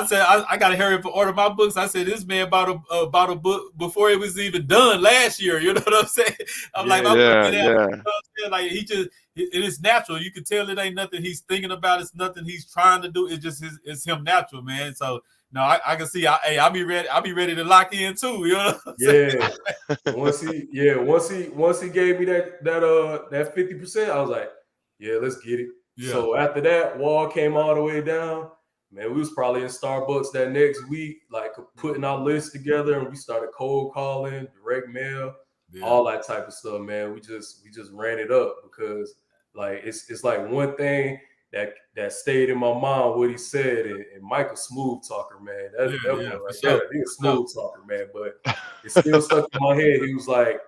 said, I got to hurry up and order my books. I said, this man bought a book before it was even done last year. You know what I'm saying? I'm like, my book ain't out. You know what I'm saying? Like it is natural. You can tell it ain't nothing he's thinking about. It's nothing he's trying to do. It's just it's him natural, man. So no, I can see. I'll be ready. I'll be ready to lock in too. You know? Yeah. once he gave me that 50%, I was like, yeah, let's get it. Yeah. So after that, wall came all the way down. Man, we was probably in Starbucks that next week, like putting our list together, and we started cold calling, direct mail, all that type of stuff. Man, we just ran it up because like it's like one thing that stayed in my mind what he said, and Michael smooth talker, man. He's a smooth talker, man. But it still stuck in my head. He was like,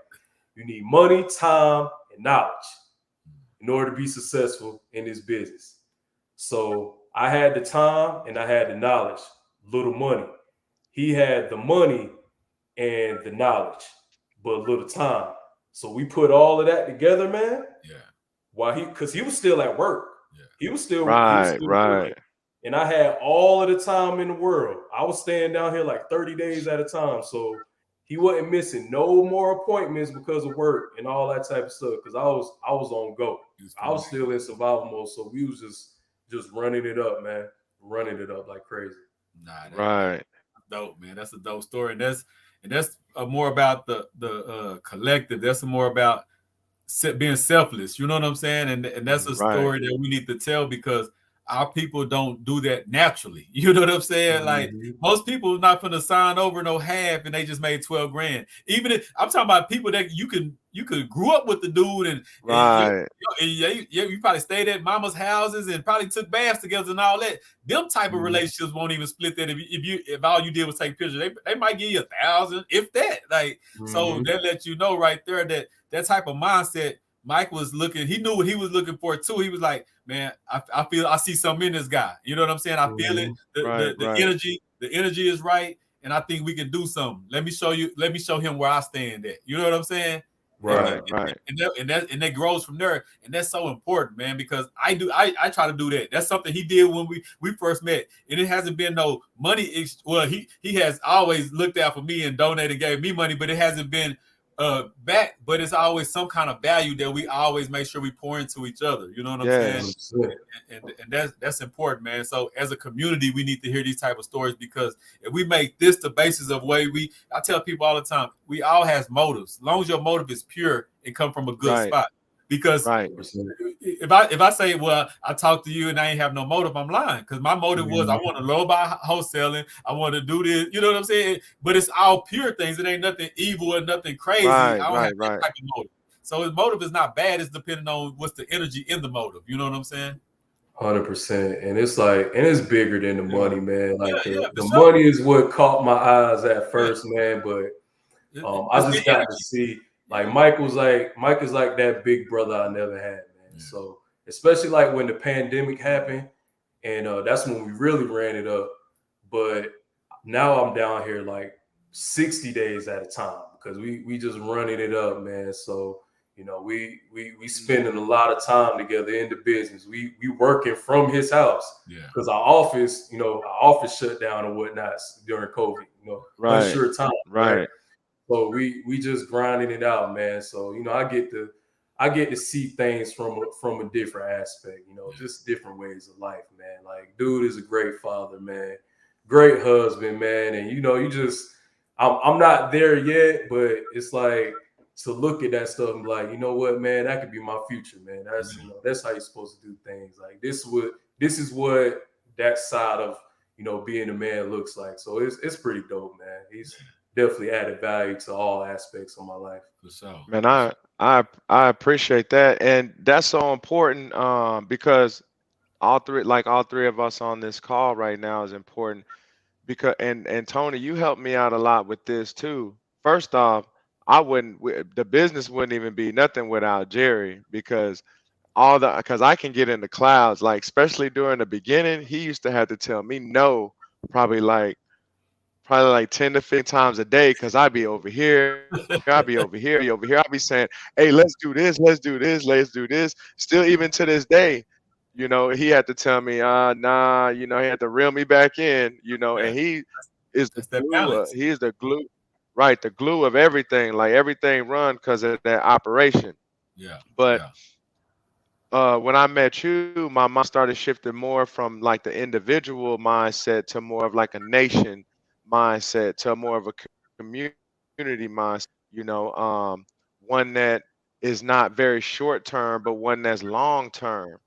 you need money, time, and knowledge in order to be successful in this business. So I had the time and I had the knowledge, little money. He had the money and the knowledge, but little time. So we put all of that together, man. Yeah. Because he was still at work. Yeah. He was still right. working. And I had all of the time in the world. I was staying down here like 30 days at a time. So he wasn't missing no more appointments because of work and all that type of stuff. Because I was on go. I was still in survival mode. So we was just running it up, man. Running it up like crazy. Right. That's dope, man. That's a dope story. And that's more about the collective. That's more about being selfless. You know what I'm saying? And that's a Mhm. Right. story that we need to tell because our people don't do that naturally. You know what I'm saying? Like Mhm. most people not gonna sign over no half and they just made 12 grand. Even if I'm talking about people that you could grew up with the dude and Right. you probably stayed at mama's houses and probably took baths together and all that. Them type of Mhm. relationships won't even split that if all you did was take pictures. They might give you 1,000 if that. Like so Mhm. that lets you know right there that that type of mindset Mike was looking, he knew what he was looking for too. He was like, man, I feel I see something in this guy. You know what I'm saying? I feel it. Mhm. Right. Right. The energy is right, and I think we can do something. Let me show him where I stand at. You know what I'm saying? And Right. Right. Right. that grows from there, and that's so important, man. Because I try to do that. That's something he did when we first met, and it hasn't been no money. Well, he has always looked out for me and donated, gave me money, but it hasn't been back, but it's always some kind of value that we always make sure we pour into each other. You know what I'm saying? Yes. 100%. And that's important, man. So as a community, we need to hear these type of stories because if we make this the basis of way I tell people all the time, we all has motives. As long as your motive is pure and come from a good Right. spot. Because Right. 100%. if I say, well, I talked to you and I ain't have no motive, I'm lying. Because my motive was I Mhm. want to low buy wholesaling, I want to do this, you know what I'm saying? But it's all pure things. It ain't nothing evil or nothing crazy. Right. I don't have Right. that Right. type of motive. So his motive is not bad, it's depending on what's the energy in the motive. You know what I'm saying? 100%. And it's like, and it's bigger than the Yeah. money, man. Like Yeah, the for sure. money is what caught my eyes at Yeah. first, man. But I It's the just got to energy. see like Yeah. Mike is like that big brother I never had, man. Yeah. So especially like when the pandemic happened, and that's when we really ran it up. But now I'm down here like 60 days at a time because we just running it up, man. So we spending a lot of time together in the business. We working from his house Yeah. because our office shut down and whatnot during COVID. Right. Unsure time, right? Right. So we just grinding it out, man. So I get to see things from a different aspect, Yeah. just different ways of life, man. Like dude is a great father, man, great husband, man, and I'm not there yet, but it's like to look at that stuff and be like, you know what, man, that could be my future, man. That's how you're supposed to do things. Like this is what that side of being a man looks like. So it's pretty dope, man. He's definitely added value to all aspects of my life. For sure. Man, For sure. I appreciate that, and that's so important because all three of us on this call right now is important because and Tony, you helped me out a lot with this too. First off, the business wouldn't even be nothing without Jerry because because I can get in the clouds, like especially during the beginning, he used to have to tell me no probably like probably like 10 to 15 times a day because I'd be over here, I'd be over here, I'd be over here. I'd be saying, hey, let's do this, let's do this. Still, even to this day, he had to tell me, nah, he had to reel me back in, Yeah. and he is the That's that glue, balance. he is the glue, right, the glue of everything, like everything run because of that operation. Yeah. But Yeah. when I met you, my mind started shifting more from like the individual mindset to more of like a nation mindset to more of a community mindset, one that is not very short term, but one that's long term,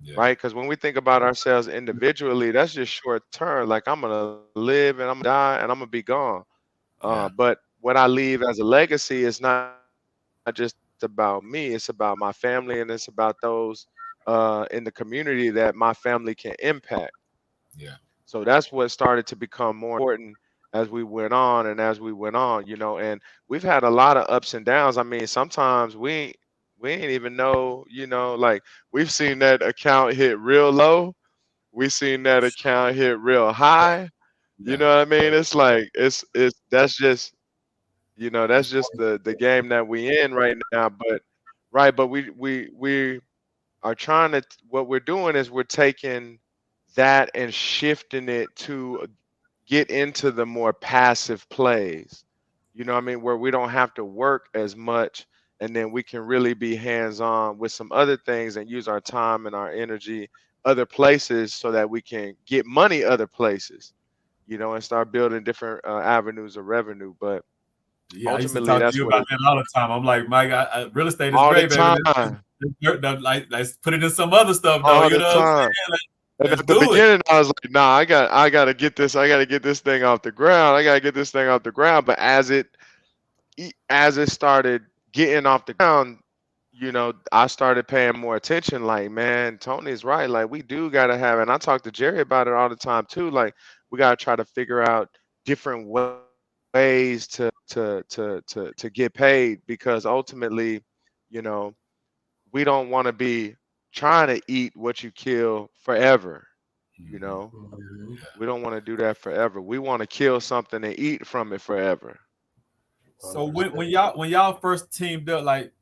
Yeah. right? Because when we think about ourselves individually, that's just short term. Like I'm gonna live and I'm gonna die and I'm gonna be gone. Yeah. But what I leave as a legacy is not just about me; it's about my family and it's about those in the community that my family can impact. Yeah. So that's what started to become more important as we went on and as we went on, and we've had a lot of ups and downs. I mean, sometimes we ain't even know, like we've seen that account hit real low, we seen that account hit real high. You Yeah. know what I mean? It's like it's that's just that's just the game that we in right now. But right, but we are trying to what we're doing is we're taking that and shifting it to get into the more passive plays. You know what I mean? Where we don't have to work as much and then we can really be hands on with some other things and use our time and our energy other places so that we can get money other places, and start building different avenues of revenue. But Yeah, I used to Ultimately, talk to that's you what about it that all the time. I'm like, Mike, real estate is all the great, baby. time, Let's put it in some other stuff, though. all You the know what I'm time. saying? And Let's at the do it. beginning, I was like, "Nah, I gotta get this. I gotta get this thing off the ground. I gotta get this thing off the ground." But as it started getting off the ground, I started paying more attention. Like, man, Tony's right. Like, we do gotta have, and I talk to Jerry about it all the time too. Like, we gotta try to figure out different ways to get paid because ultimately, you know, we don't want to be trying to eat what you kill forever. You Mhm. know, Mhm. we don't want to do that forever. We want to kill something and eat from it forever. So 100%. when y'all first teamed up, like,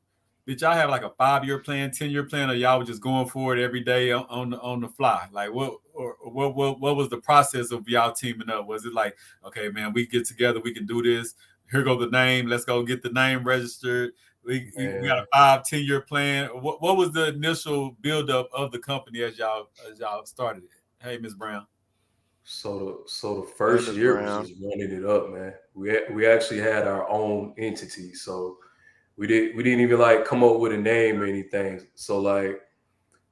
did y'all have like a 5 year plan, 10 year plan, or y'all were just going for it every day on the fly? Like, what was the process of y'all teaming up? Was it like, okay, man, we get together, we can do this. Here go the name. Let's go get the name registered. We got Man, a 5, 10 year plan. What was the initial buildup of the company as y'all started it? Hey, Miss Brown. so the Hey, first Miss year was Brown. just running it up, man. We actually had our own entity, so we didn't even like come up with a name or anything. So like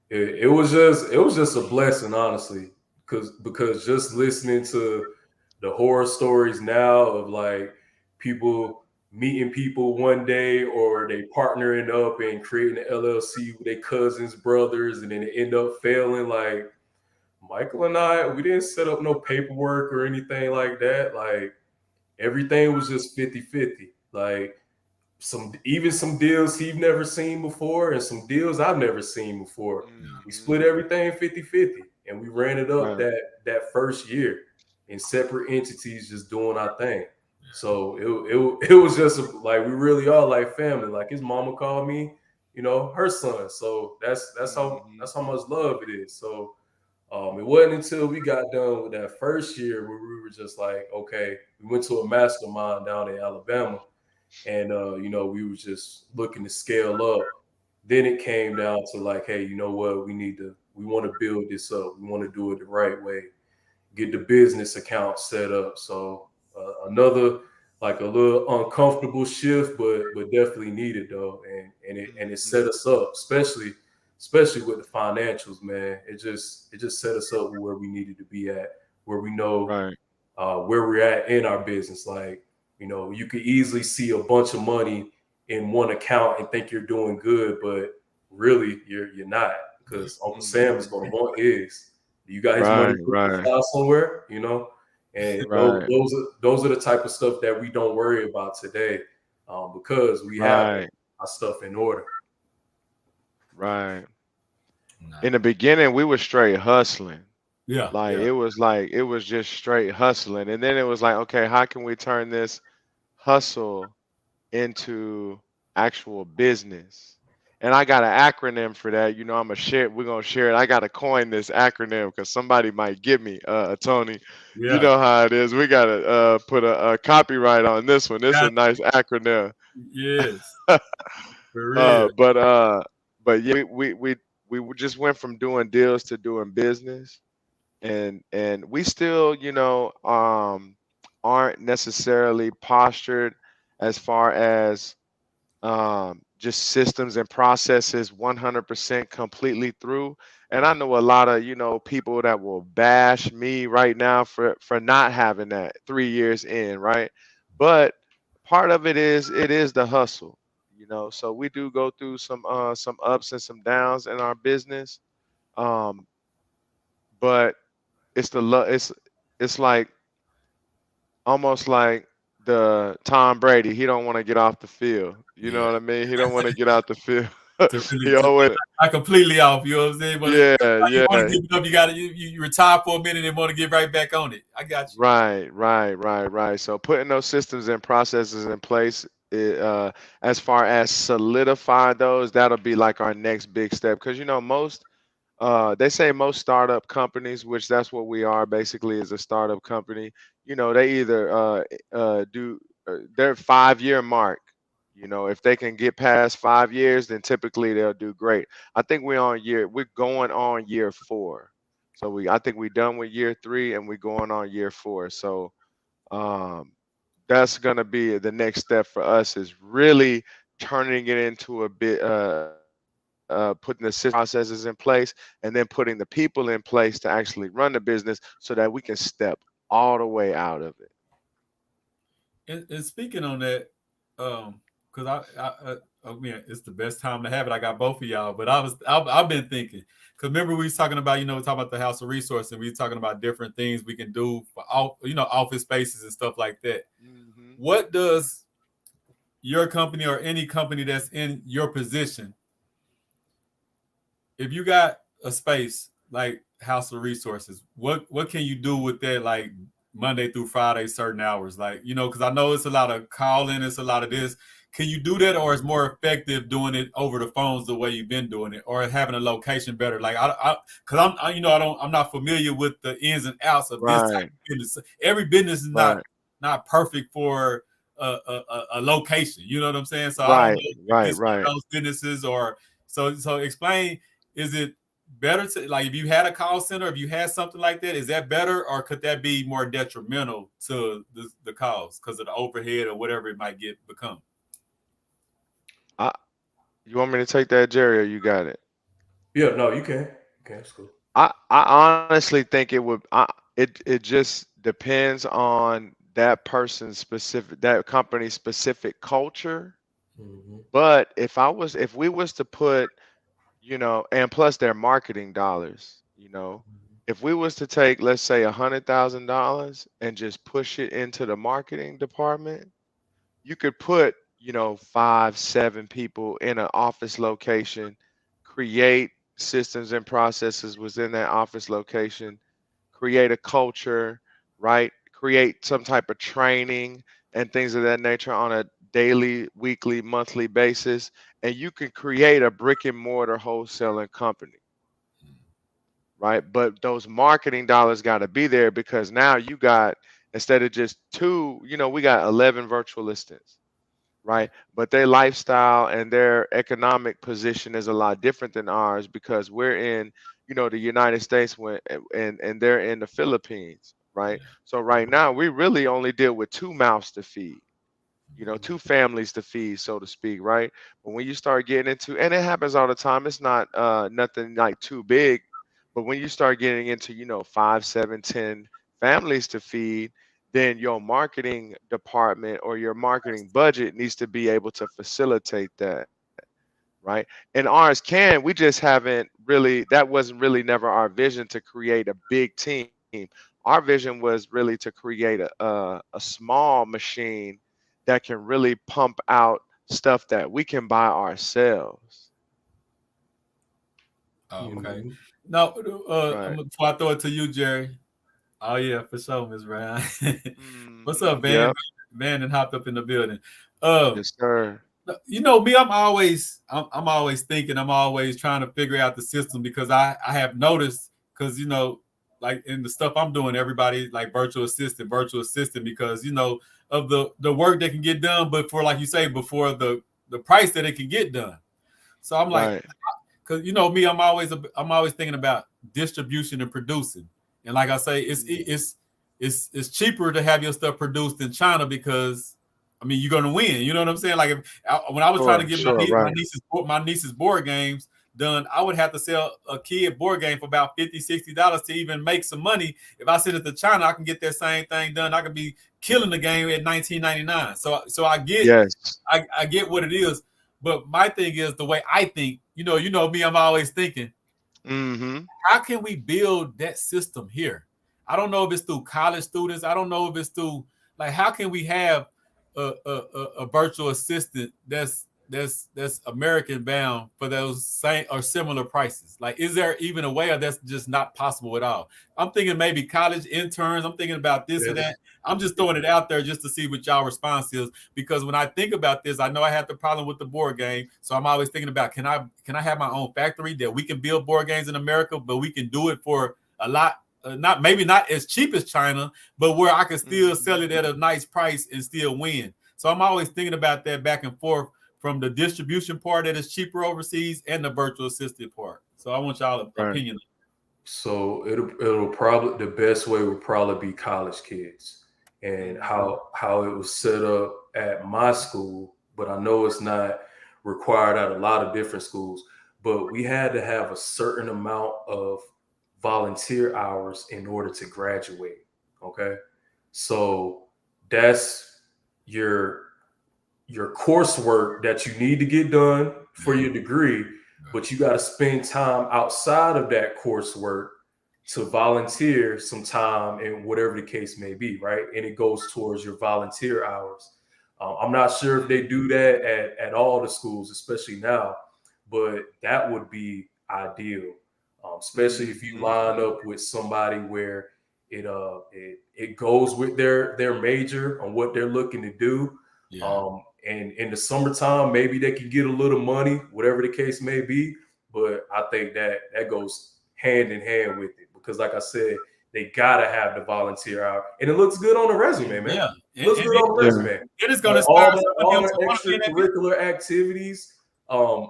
it was just a blessing, honestly, because just listening to the horror stories now of like people meeting people one day or they partnering up and creating an LLC with their cousins, brothers, and then it end up failing. Like Michael and I, we didn't set up no paperwork or anything like that. Like everything was just 50-50. Like some deals he've never seen before and some deals I've never seen before. We Hmm. split everything 50-50, and we ran it up Right. that first year in separate entities just doing our thing. So it was just like we really are like family. Like his mama called me, her son. So that's how Hmm. that's how much love it is. So it wasn't until we got done with that first year where we were just like, okay, we went to a mastermind down in Alabama, and we were just looking to scale up. Then it came down to like, hey, you know what, we want to build this up, we want to do it the right way, get the business account set up. So another like a little uncomfortable shift, but definitely needed though, and it Hmm. set us up, especially with the financials, man. It just set us up where we needed to be at, where we know Right. where we're at in our business. Like, you could easily see a bunch of money in one account and think you're doing good, but really you're not, because Uncle Sam is Hmm. going to want his. You got his money Right. put in Right. the somewhere. And those, Right. those are those are the type of stuff that we don't worry about today, because we have Right. our stuff in order. Right. In Nah. the beginning, we were straight hustling. Yeah, Like yeah. it was just straight hustling, and then it was like, okay, how can we turn this hustle into actual business? And I got an acronym for that. I'm a share. We're gonna share it. I gotta coin this acronym because somebody might get me, Tony. You Yeah. know how it is. We gotta put a copyright on this one. This is a Got nice acronym. yes. For uh, real. but uh, but yeah, we just went from doing deals to doing business, and we still, aren't necessarily postured as far as just systems and processes 100% completely through. And I know a lot of people that will bash me right now for not having that 3 years in, right? But part of it is the hustle, so we do go through some ups and some downs in our business. um but it's like almost like the Tom Brady. He don't want to get off the field. You know Yeah. what I mean? He don't want to get out the field. To really He to always, not completely off. You know what I'm saying? But yeah, you want yeah, to give it up, you got to you retire for a minute and want to get right back on it. I got you. right, right, right, right. So putting those systems and processes in place, as far as solidify those, that'll be like our next big step. Because they say most startup companies, which that's what we are basically, is a startup company. They either do their 5 year mark. If they can get past 5 years, then typically they'll do great. I think we're going on year four. I think we're done with year three and we're going on year four. So um, that's gonna be the next step for us is really turning it into a bit, putting the system processes in place, and then putting the people in place to actually run the business so that we can step all the way out of it. And speaking on that, because I mean, it's the best time to have it. I got both of y'all, but I've been thinking because remember we was talking about we talking about the House of Resource and we was talking about different things we can do for office spaces and stuff like that. Hmm. What does your company or any company that's in your position, if you got a space like House of Resources, what can you do with that like Monday through Friday, certain hours? Like, because I know it's a lot of calling, it's a lot of this. Can you do that, or is more effective doing it over the phones the way you've been doing it, or having a location better? Like, because I'm not familiar with the ins and outs of this type Right, of business. Every business is right, not perfect for a location. You know what I'm saying? So I don't right, know if right, this one right. of those businesses or so explain, is it better to like if you had a call center, if you had something like that, is that better or could that be more detrimental to the cause because of the overhead or whatever it might get become? I, you want me to take that, Jerry, or you got it? Yeah, no, you can. Okay, that's cool. I honestly think it would. It just depends on that person's specific, that company's specific culture. Hmm. But if we was to put, and plus their marketing dollars, if we was to take, let's say, $100,000 and just push it into the marketing department, you could put, 5, 7 people in an office location, create systems and processes within that office location, create a culture, right? Create some type of training and things of that nature on a daily, weekly, monthly basis. And you can create a brick and mortar wholesaling company, right? But those marketing dollars got to be there because now you got, instead of just two, we got 11 virtual assistants, right? But their lifestyle and their economic position is a lot different than ours because we're in, the United States and they're in the Philippines, right? So right now we really only deal with two mouths to feed, two families to feed, so to speak, right? But when you start getting into, and it happens all the time, it's not nothing like too big, but when you start getting into, 5, 7, 10 families to feed, then your marketing department or your marketing budget needs to be able to facilitate that, right? And ours can, we just haven't really, that wasn't really never our vision to create a big team. Our vision was really to create a small machine that can really pump out stuff that we can buy ourselves. Oh, okay. Hmm. Now, Right. before I throw it to you, Jerry. Oh yeah, for sure, Miss Ryan. What's up, Van? Yep. Van and hopped up in the building. Uh, Yes, sir. you know me, I'm always thinking, I'm always trying to figure out the system because I have noticed because like in the stuff I'm doing, everybody like virtual assistant because of the work that can get done, but for like you say before the price that it can get done. So I'm like, Right. because me, I'm always thinking about distribution and producing, and like I say, it's cheaper to have your stuff produced in China because I mean you're gonna win. You know what I'm saying? Like when I was trying to Sure. get Sure. Right. my niece's board games done, I would have to sell a kid board game for about $50, $60 to even make some money. If I send it to China, I can get that same thing done. I could be killing the game at 19.99. So Yes. I get what it is, but my thing is the way I think. You know me. I'm always thinking, Mm-hmm. how can we build that system here? I don't know if it's through college students. I don't know if it's through like how can we have a virtual assistant that's American bound for those same or similar prices? Like, is there even a way, or that's just not possible at all? I'm thinking maybe college interns. I'm thinking about this or Yes. that. I'm just throwing it out there just to see what y'all response is because when I think about this, I know I have the problem with the board game. So I'm always thinking about can I have my own factory that we can build board games in America, but we can do it for a lot, not maybe not as cheap as China, but where I can still sell it Mm-hmm. at a nice price and still win. So I'm always thinking about that back and forth from the distribution part that is cheaper overseas and the virtual assistant part. So I want y'all Right. opinion. So it'll probably the best way would probably be college kids. and Mhm. how it was set up at my school, but I know it's not required at a lot of different schools. But we had to have a certain amount of volunteer hours in order to graduate. Okay, so that's your your coursework that you need to get done for Yeah. your degree, Right. but you got to spend time outside of that coursework to volunteer some time in whatever the case may be, right? And it goes towards your volunteer hours. I'm not sure if they do that at all the schools, especially now, but that would be ideal, especially if you Mhm. line up with somebody where it goes with their major on what they're looking to do. Yeah. And in the summertime, maybe they can get a little money, whatever the case may be. But I think that goes hand in hand with it because, like I said, they gotta have the volunteer hour, and it looks good on the resume, man. Yeah. Looks good on the Yeah. resume. It is going to Like inspire some of all them the to want to be in that business. extracurricular activities,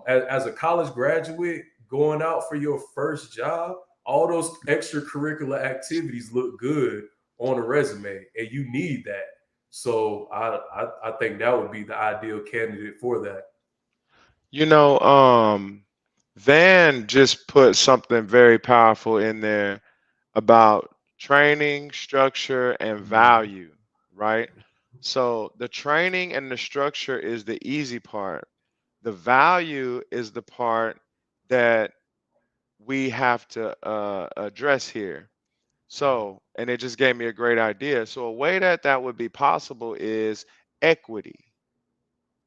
as a college graduate, going out for your first job, all those extracurricular activities look good on a resume, and you need that. So I think that would be the ideal candidate for that. You know, Van just put something very powerful in there about training, structure, and Mhm. value, right? So the training and the structure is the easy part. The value is the part that we have to address here. So, and it just gave me a great idea. So, a way that that would be possible is equity,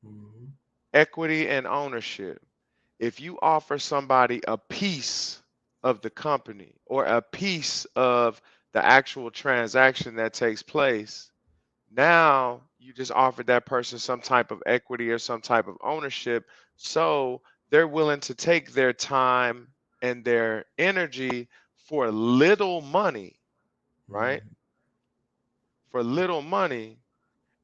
Mhm. equity and ownership. If you offer somebody a piece of the company or a piece of the actual transaction that takes place, now you just offered that person some type of equity or some type of ownership. So they're willing to take their time and their energy for little money, right? Mhm. For little money.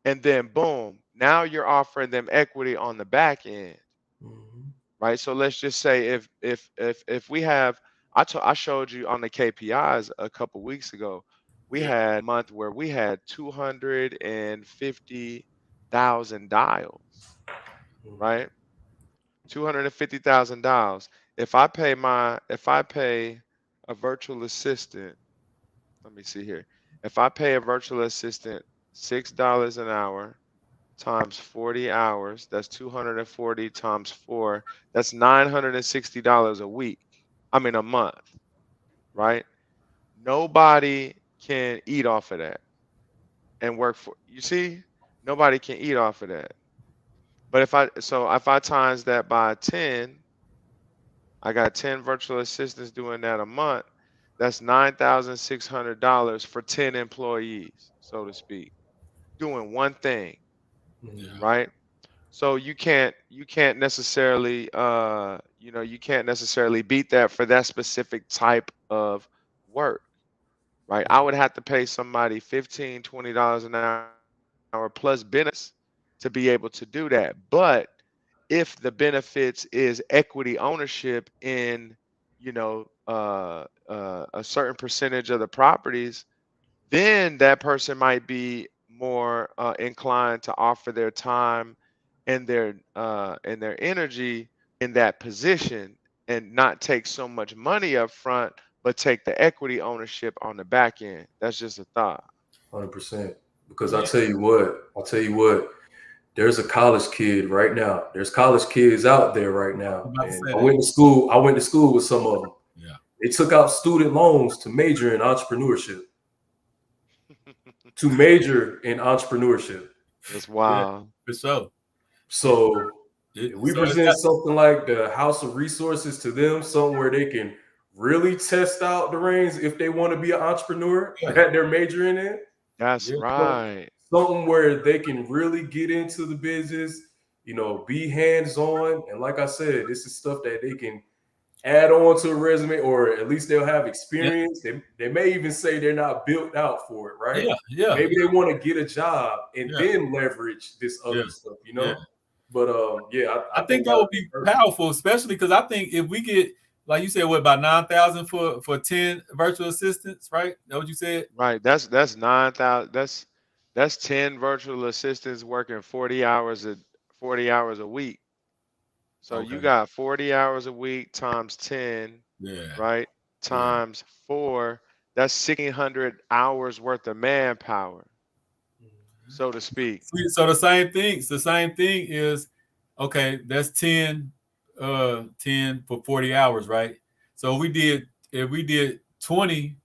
And then boom, now you're offering them equity on the back end, Mhm. right? So let's just say if we have I showed you on the KPIs a couple weeks ago, we Yeah. had month where we had 250,000 dials, Mhm. right? 250,000 dials. If I pay a virtual assistant, let me see here. If I pay a virtual assistant $6 an hour times 40 hours, that's 240 times 4, that's $960 a week. I mean a month, right? Nobody can eat off of that and work for. You see? Nobody can eat off of that. But if I times that by 10, I got 10 virtual assistants doing that a month. That's $9,600 for 10 employees, so to speak, doing one thing, Yeah. Mhm. right? So you can't necessarily you can't necessarily beat that for that specific type of work, right? I Mhm. would have to pay somebody 15, $20 an hour plus benefits to be able to do that. But if the benefits is equity ownership in a certain percentage of the properties, then that person might be more inclined to offer their time and their energy in that position and not take so much money up front, but take the equity ownership on the back end. That's just a thought. 100%. Because Yeah. I'll tell you what, there's a college kid right now. There's college kids out there right now. I'm about to And say that. I went to school with some of them. Yeah. They took out student loans to major in entrepreneurship. To major in entrepreneurship. That's Yeah. wild. For sure. Yeah. So if we So it's present got. something like the House of Resources to them, something where they can really test out the reins if they want to be an entrepreneur Yeah. that they're majoring in, That's Yeah. some- right. something where they can really get into the business, be hands on. And like I said, this is stuff that they can add on to a resume, or at least they'll have Yeah. experience. They may even say they're not built out for it, right? Yeah. Yeah. Maybe they want to get a job and Yeah. then leverage this Yeah. other stuff, Yeah. But yeah, I I think think that that would would be be perfect. powerful, especially because I think if we get, like you said, what about 9,000 for 10 virtual assistants, right? That what you said? Right. That's 9,000. That's 10 virtual assistants working 40 hours a week. So you Okay. got 40 hours a week times 10, Yeah. right? Yeah. Times 4, that's 1,600 hours worth of manpower, so to speak. So the same thing. The same thing is okay. That's 10 for 40 hours, right? So if we did 20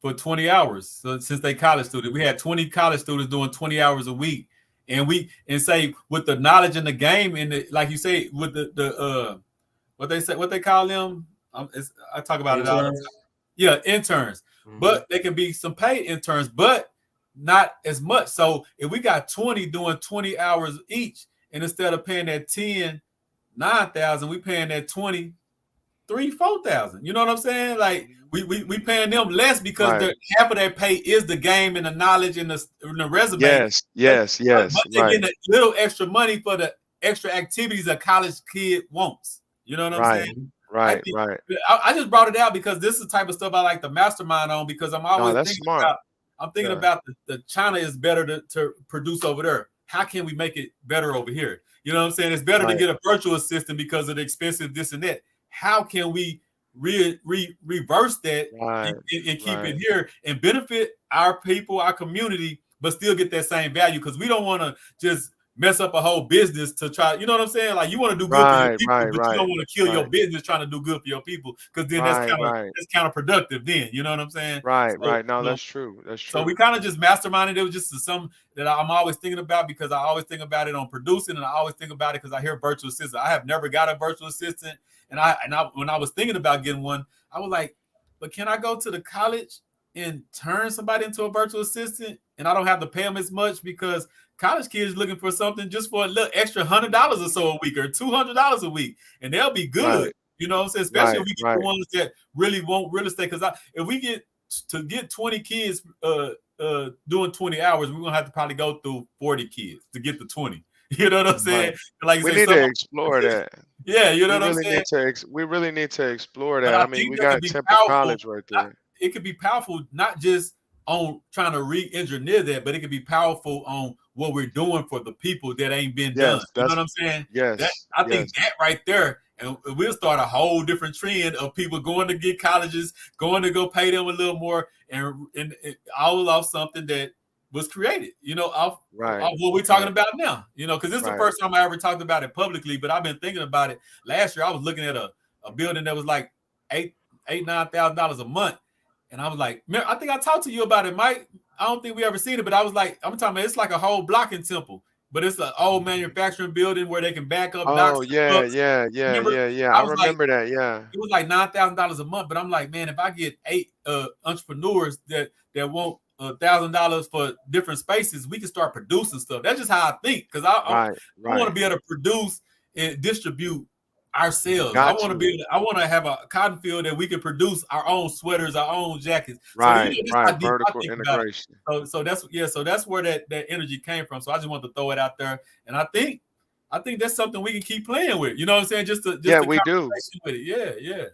for 20 hours. So since they college students, we had 20 college students doing 20 hours a week, and say with the knowledge in the game and like you say with the what they say, what they call them. I talk about it all the time. Interns. Yeah, interns, Hmm. but they can be some paid interns, but not as much. So if we got 20 doing 20 hours each, and instead of paying that 10, 9,000, we paying that 20, 3, 4,000. You know what I'm saying? Like Mhm. we paying them less because Right. the half of that pay is the game and the knowledge and the resume. Yes, But, yes, yes, but they're right, getting a little extra money for the extra activities a college kid wants. You know what I'm saying? right, Hmm. I right, think right. I just brought it out because this is the type of stuff I like to mastermind on because No, that's smart. I'm thinking Yeah. about the China is better to produce over there. How can we make it better over here? You know what I'm saying? It's better to Right, get a virtual assistant because of the expensive this and that. How can we reverse that right, and keep it right, here and benefit our people, our community, but still get that same value? Because we don't want to just mess up a whole business to try. You know what I'm saying? Like you want to do good for your right, people, right, but you right, don't want to kill your right, business trying to do good for your people. Because then right, right, that's counterproductive. Then you know what I'm saying? right, So right. No, so that's true. That's so we true. kind of just masterminded. It was just some that I'm always thinking about because I always think about it on producing, and I always think about it because I hear virtual assistant. I have never got a virtual assistant, and I when I was thinking about getting one, I was like, but can I go to the college and turn somebody into a virtual assistant, and I don't have to pay them as much because college kids looking for something just for a little extra $100 or so a week or $200 a week, and they'll be good. Right, You know what I'm saying? Especially if right, we get the right. ones that really want real estate. Because if we get to get 20 kids doing 20 hours, we're gonna have to probably go through 40 kids to get to 20. You know what I'm Right. saying? Like you We say, need to explore that. yeah, you know We what I'm really saying? need to we really need to explore But that. I I mean, think we that could got be Temple powerful. College right there. It could be powerful, not just on trying to re-engineer that, but it could be powerful on what we're doing for the people that ain't been done. Yes, You know that's what I'm saying? That yes, I think yes. that right there, and we'll start a whole different trend of people going to get colleges, going to go pay them a little more, and all off something that was created. You know, Right, off what we're talking right, about now. You know, because this is the right. first time I ever talked about it publicly, but I've been thinking about it. Last year, I was looking at a building that was like $9,000 a month. And I was like, man, I think I talked to you about it, Mike. I don't think we ever seen it, but I was like, I'm talking about it's like a whole block in Temple, but it's an old manufacturing building where they can back up docks Oh and yeah, trucks. yeah, yeah, Remember, yeah, yeah. I I was like, remember that. Yeah. it was like $9,000 a month, but I'm like, man, if I get 8 entrepreneurs that want $1,000 for different spaces, we can start producing stuff. That's just how I think because Right, I want to right. be able to produce and distribute ourselves. Got you. I want to have a cotton field that we can produce our own sweaters, our own jackets. So Right, that's right. how deep I Vertical think about it. integration. So that's where that energy came from. So I just want to throw it out there, and I think that's something we can keep playing with. You know what I'm saying? Just Yeah, the we do. conversation with it. Yeah, yeah,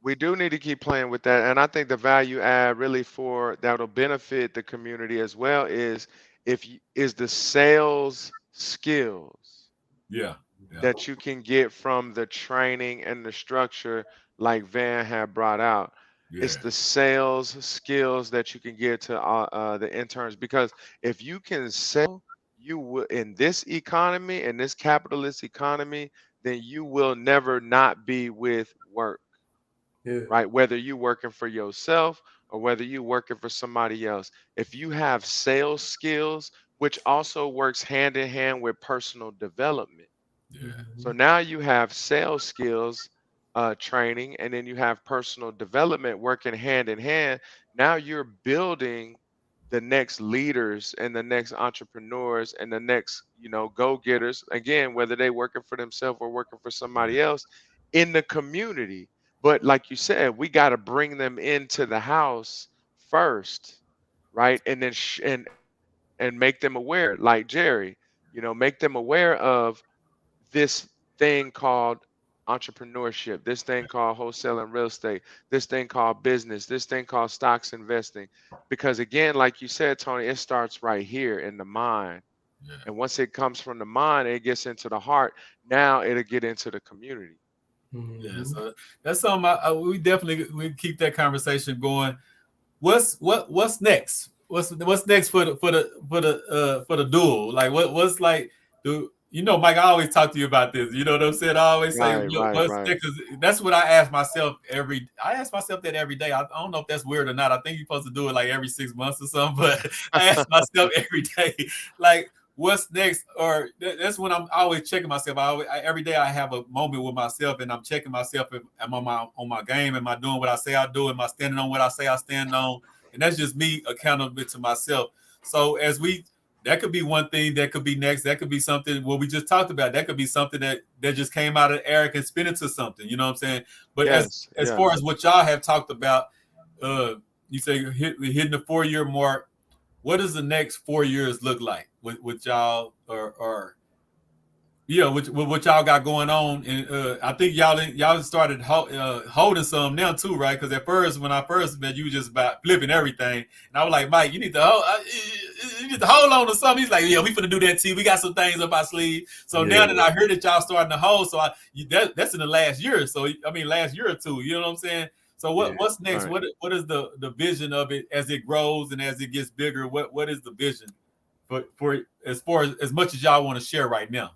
We do need to keep playing with that. And I think the value add really for that'll benefit the community as well is is the sales skills yeah, yeah, that you can get from the training and the structure like Van had brought out. It's yeah, the sales skills that you can get to the interns because if you can sell, you will in this economy, in this capitalist economy, then you will never not be with work, Yeah. right? Whether you working for yourself or whether you working for somebody else. If you have sales skills, which also works hand in hand with personal development, yeah, so Hmm. now you have sales skills training, and then you have personal development working hand in hand. Now you're building the next leaders and the next entrepreneurs and the next, go-getters. Again, whether they working for themselves or working for somebody else in the community. But like you said, we got to bring them into the house first, right? And then and make them aware, like Jerry, make them aware of this thing called entrepreneurship, this thing called wholesaling real estate, this thing called business, this thing called stocks investing. Because again, like you said, Tony, it starts right here in the mind. Yeah. And once it comes from the mind, it gets into the heart. Now it'll get into the community. Yeah, Mm-hmm. so that's something we definitely we keep that conversation going. What's next? What's next for the duel? Like what's like do you know, Mike? I always talk to you about this. You know what I'm saying? I always say Right, right, what's right. next. 'Cause that's what I ask myself every. I ask myself that every day. I don't know if that's weird or not. I think you're supposed to do it like every 6 months or something. But I ask myself every day, like what's next? Or that's when I'm always checking myself. Every day I have a moment with myself, and I'm checking myself. If I'm on my game. Am I doing what I say I do? Am I standing on what I say I stand on? And that's just me accountable to myself. So as we that could be one thing that could be next. That could be something what we just talked about. That could be something that just came out of Eric and spin into something. You know what I'm saying? But Yes, as yeah. far as what y'all have talked about, you say hitting the 4 year mark. What does the next 4 years look like with y'all or yeah, with what y'all got going on, and I think y'all started holding some now too, right? Because at first, when I first met you, just about flipping everything, and I was like, Mike, you need to hold on to something. He's like, yeah, we finna do that too. We got some things up our sleeve. So now Yeah. that I heard that y'all starting to hold, so that's in the last year. So I mean, last year or two. You know what I'm saying? So Yeah. what's next? Right. What is the vision of it as it grows and as it gets bigger? What is the vision for as far as much as y'all want to share right now?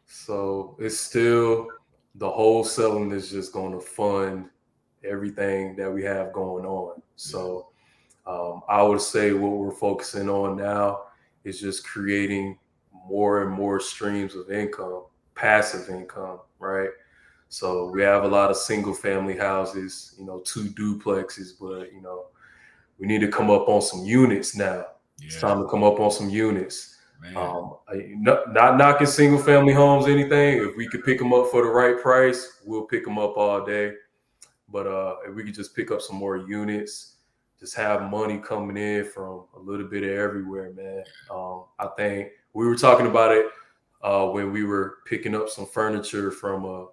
So it's still the wholesaling is just going to fund everything that we have going on. Yeah. So I would say what we're focusing on now is just creating more and more streams of income, passive income, right? So we have a lot of single family houses, two duplexes, but we need to come up on some units now. It's Yeah, time to come up on some units. man. Not knocking single family homes, anything. If we could pick them up for the right price, we'll pick them up all day. But if we could just pick up some more units, just have money coming in from a little bit of everywhere, man. I think we were talking about it when we were picking up some furniture from a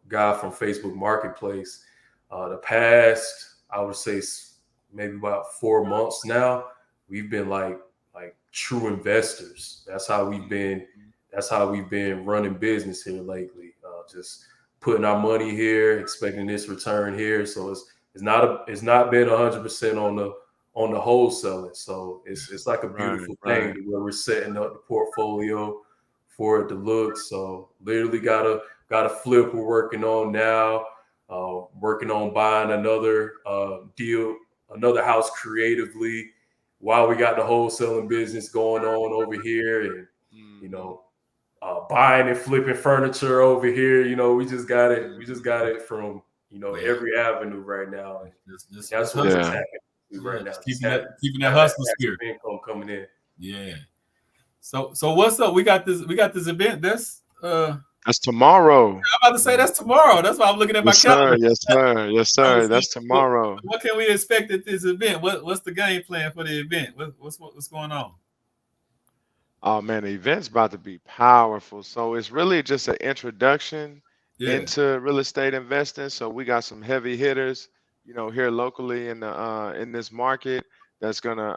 guy from Facebook Marketplace. The past, I would say, maybe about 4 months now, we've been like true investors. That's how we've been running business here lately. Just putting our money here, expecting this return here. So it's not been 100% on the wholesaling. So it's like a Right, beautiful thing right. where we're setting up the portfolio for it to look. So literally got a flip we're working on now. Working on buying another deal, another house creatively while we got the wholesaling business going on over here, and you Hmm. know buying and flipping furniture over here. We just got it. We just Hmm. got it from Yeah, every avenue right now, and just that's what we're hustling. Yeah. tapping into Yeah, right now. just Just keeping that have that hustle passive spirit. income coming in. Yeah. So what's up? We got this event. That's tomorrow. I'm about to say that's tomorrow. That's why I'm looking at my Yes, sir. calendar. Yes, sir. Yes, So, sir. That's tomorrow. what can we expect at this event? What's the game plan for the event? What's going on? Oh man, the event's about to be powerful. So it's really just an introduction Yeah. into real estate investing. So we got some heavy hitters, here locally in this market that's gonna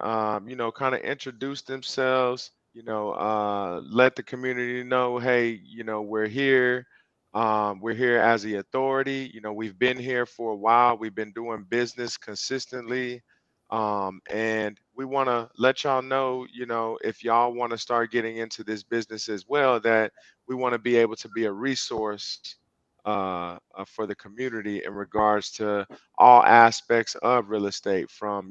kind of introduce themselves, let the community know, hey, we're here. We're here as the authority. We've been here for a while. We've been doing business consistently, and we want to let y'all know, if y'all want to start getting into this business as well, that we want to be able to be a resource for the community in regards to all aspects of real estate, from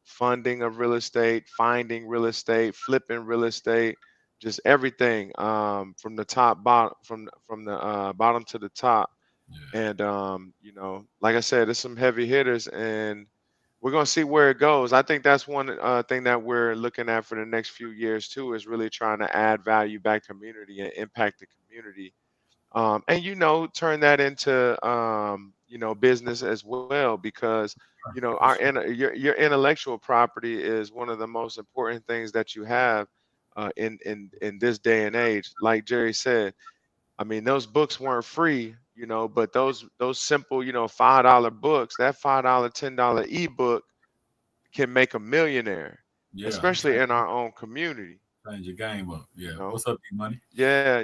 funding of real estate, finding real estate, flipping real estate, just everything, from the top bottom, from the bottom to the top. Yeah. And like I said, there's some heavy hitters, and we're gonna see where it goes. I think that's one thing that we're looking at for the next few years too, is really trying to add value back to community and impact the community, and turn that into business as well, because For sure. your intellectual property is one of the most important things that you have in this day and age. Like Jerry said, I mean, those books weren't free, but those simple, $5 books, that $5, $10 ebook can make a millionaire, Yeah, especially in our own community. change your game up. You Yeah. know, What's up, D Money? yeah,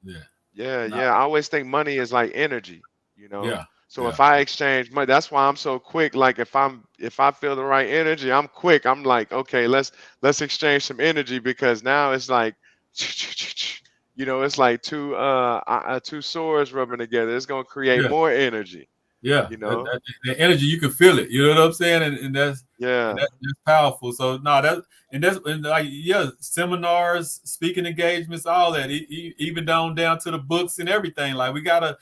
Yeah. yeah, Nah, yeah. I always think money is like energy, you know. yeah. So Yeah. if I exchange money, that's why I'm so quick. Like if I feel the right energy, I'm quick. I'm like, okay, let's exchange some energy because now it's like, it's like two swords rubbing together. It's gonna create Yeah. more energy, Yeah. you know. The energy, you can feel it. You know what I'm saying? And Yeah, that's powerful. So no, and like, yeah, seminars, speaking engagements, all that, even down to the books and everything. Like we gotta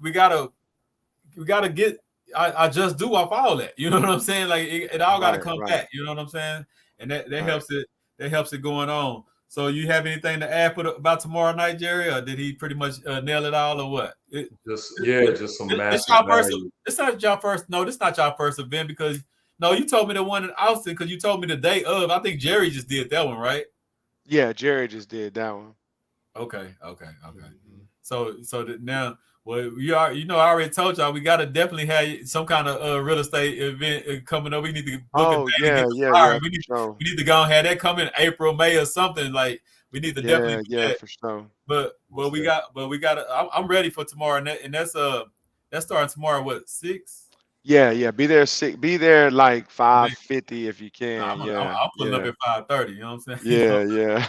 we gotta get. I just do off all that. You know what I'm saying? Like it all got to right, come right, back. You know what I'm saying? And that right. helps it. That helps it going on. So you have anything to add about tomorrow night, Jerry, or did he pretty much nail it all, or what? Just some This massive y'all first. value. This not y'all first. No, this not y'all first event because no, you told me the one in Austin because you told me the day of. I think Jerry just did that one, right? Yeah, Jerry just did that one. Okay, okay, okay. Hmm. So that now, well, I already told y'all we got to definitely have some kind of real estate event coming up. We need to book a Oh day and yeah, get the yeah, flyer. yeah, for sure. We need to go and have that come in April, May, or something. Like we need to definitely Yeah, do yeah, that. for sure. But Most we definitely. got I'm ready for tomorrow, and that's starting tomorrow. What 6? Yeah, yeah. Be there like Man, 5:50 if you nah, can. Yeah, I'm pulling up yeah, at 5:30. You know what I'm saying? yeah, yeah.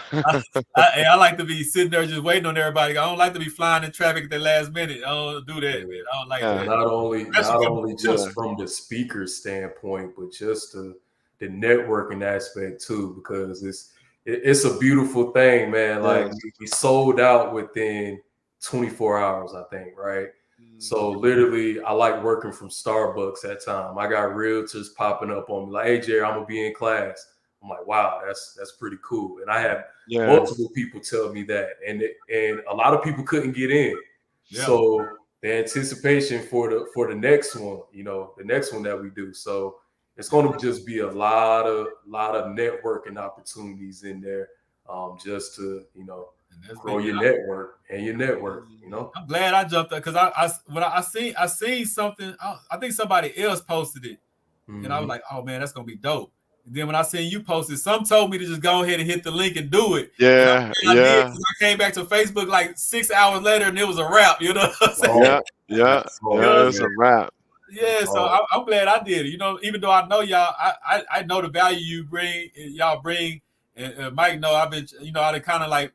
I like to be sitting there just waiting on everybody. I don't like to be flying in traffic at the last minute. I don't do that, man. Yeah. I don't like And Yeah, that. not Especially coming only from you. yeah, just from the speaker standpoint, but just the networking aspect too, because it's a beautiful thing, man. Like yes. we sold out within 24 hours, I think, right? So Mhm. literally, I like working from Starbucks at time. I got realtors popping up on me like, "Hey, Jerry, I'm gonna be in class." I'm like, "Wow, that's pretty cool." And I have Yeah, multiple people tell me that, and a lot of people couldn't get in. Yeah. So the anticipation for the next one, the next one that we do. So it's going to just be a lot of networking opportunities in there, just to And that's grow big. your network and your network. mhm. I'm glad I jumped up because I seen something. I think somebody else posted it, and I was Hmm. like, oh man, that's gonna be dope. And then when I seen you posted, some told me to just go ahead and hit the link and do it. And Yeah, I'm glad I did yeah, because I came back to Facebook like 6 hours later and it was a wrap. You know what I'm saying? yeah, Oh, yeah, that's You yeah. know all, what I'm It's man. a wrap. Yeah, so Oh, I'm glad I did it. Even though I know y'all, I know the value y'all bring, and Mike know I've been, I kind of like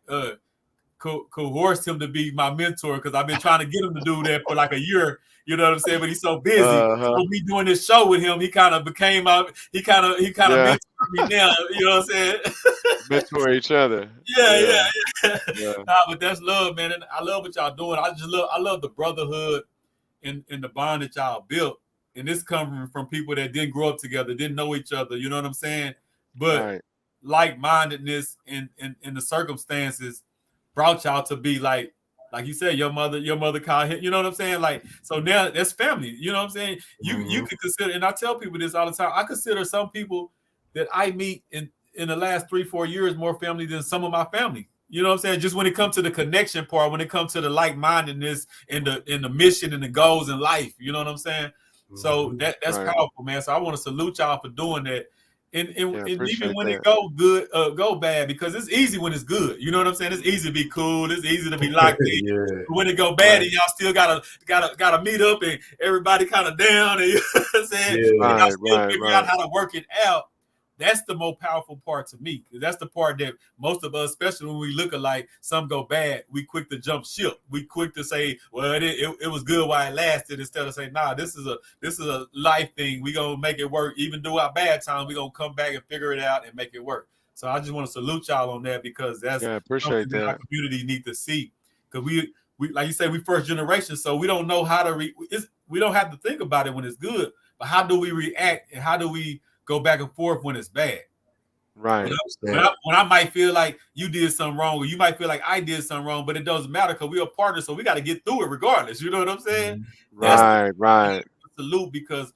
coerced him to be my mentor because I've been trying to get him to do that for like a year. You know what I'm saying? But he's so busy. Uh-huh. So me doing this show with him, he kind of became he kind of Yeah, mentored me now. You know what I'm saying? mentor each other. Yeah, Yeah, yeah, yeah. yeah. Nah, but that's love, man. And I love what y'all doing. I love the brotherhood and the bond that y'all built. And this coming from people that didn't grow up together, didn't know each other. You know what I'm saying? But Right. like-mindedness in the circumstances brought y'all to be like you said, your mother called him. You know what I'm saying? Like, so now that's family. You know what I'm saying? You hmm can consider, and I tell people this all the time. I consider some people that I meet in the last 3-4 years more family than some of my family. You know what I'm saying? Just when it comes to the connection part, when it comes to the like-mindedness and the mission and the goals in life. You know what I'm saying? So hmm that's Right. powerful, man. So I want to salute y'all for doing that. And Yeah, even appreciate when it that. go good, go bad, because it's easy when it's good. You know what I'm saying? It's easy to be cool. It's easy to be locked in. Yeah, But when it go bad, Right. and y'all still gotta meet up, and everybody kind of down, and you know what I'm saying? And yeah, y'all Right, still right, figure out right. how to work it out. That's the most powerful part to me. That's the part that most of us, especially when we look alike, some go bad. We quick to jump ship. We quick to say, "Well, it was good while it lasted," instead of saying, "Nah, this is a life thing. We gonna make it work. Even through our bad time, we gonna come back and figure it out and make it work." So I just want to salute y'all on that because that's Yeah, something appreciate that our that. community need to see. Because we like you say, we first generation, so we don't know how to we don't have to think about it when it's good, but how do we react and how do we go back and forth when it's bad? When Right. I, when understand. I, when I might feel like you did something wrong, or you might feel like I did something wrong, but it doesn't matter because we're a partner, so we got to get through it regardless. You know what I'm saying? Mhm. That's Right. Right, the right. salute because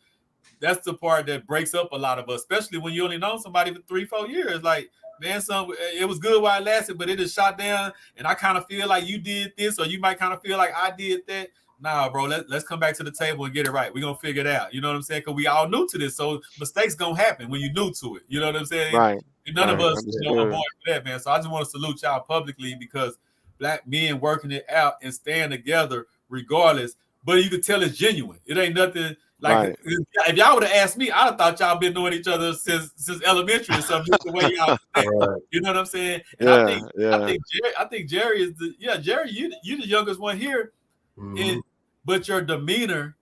that's the part that breaks up a lot of us, especially when you only know somebody for 3-4 years. Like, man, it was good while it lasted, but it just shot down, and I kind of feel like you did this, or you might kind of feel like I did that. Nah, bro, let's come back to the table and get it right. We're gonna figure it out. You know what I'm saying? Because we all new to this, so mistakes gonna happen when you're new to it. You know what I'm saying? Right. And none of Right. us, Understood. avoid that, man. So I just want to salute y'all publicly, because black men working it out and staying together regardless. But you could tell it's genuine. It ain't nothing like, Right. if y'all would have asked me, I'd have thought y'all been knowing each other since elementary or something. Just the way y'all act. Right. You know what I'm saying? And Yeah. I think Jerry is Jerry, you the youngest one here. Mhm. But your demeanor,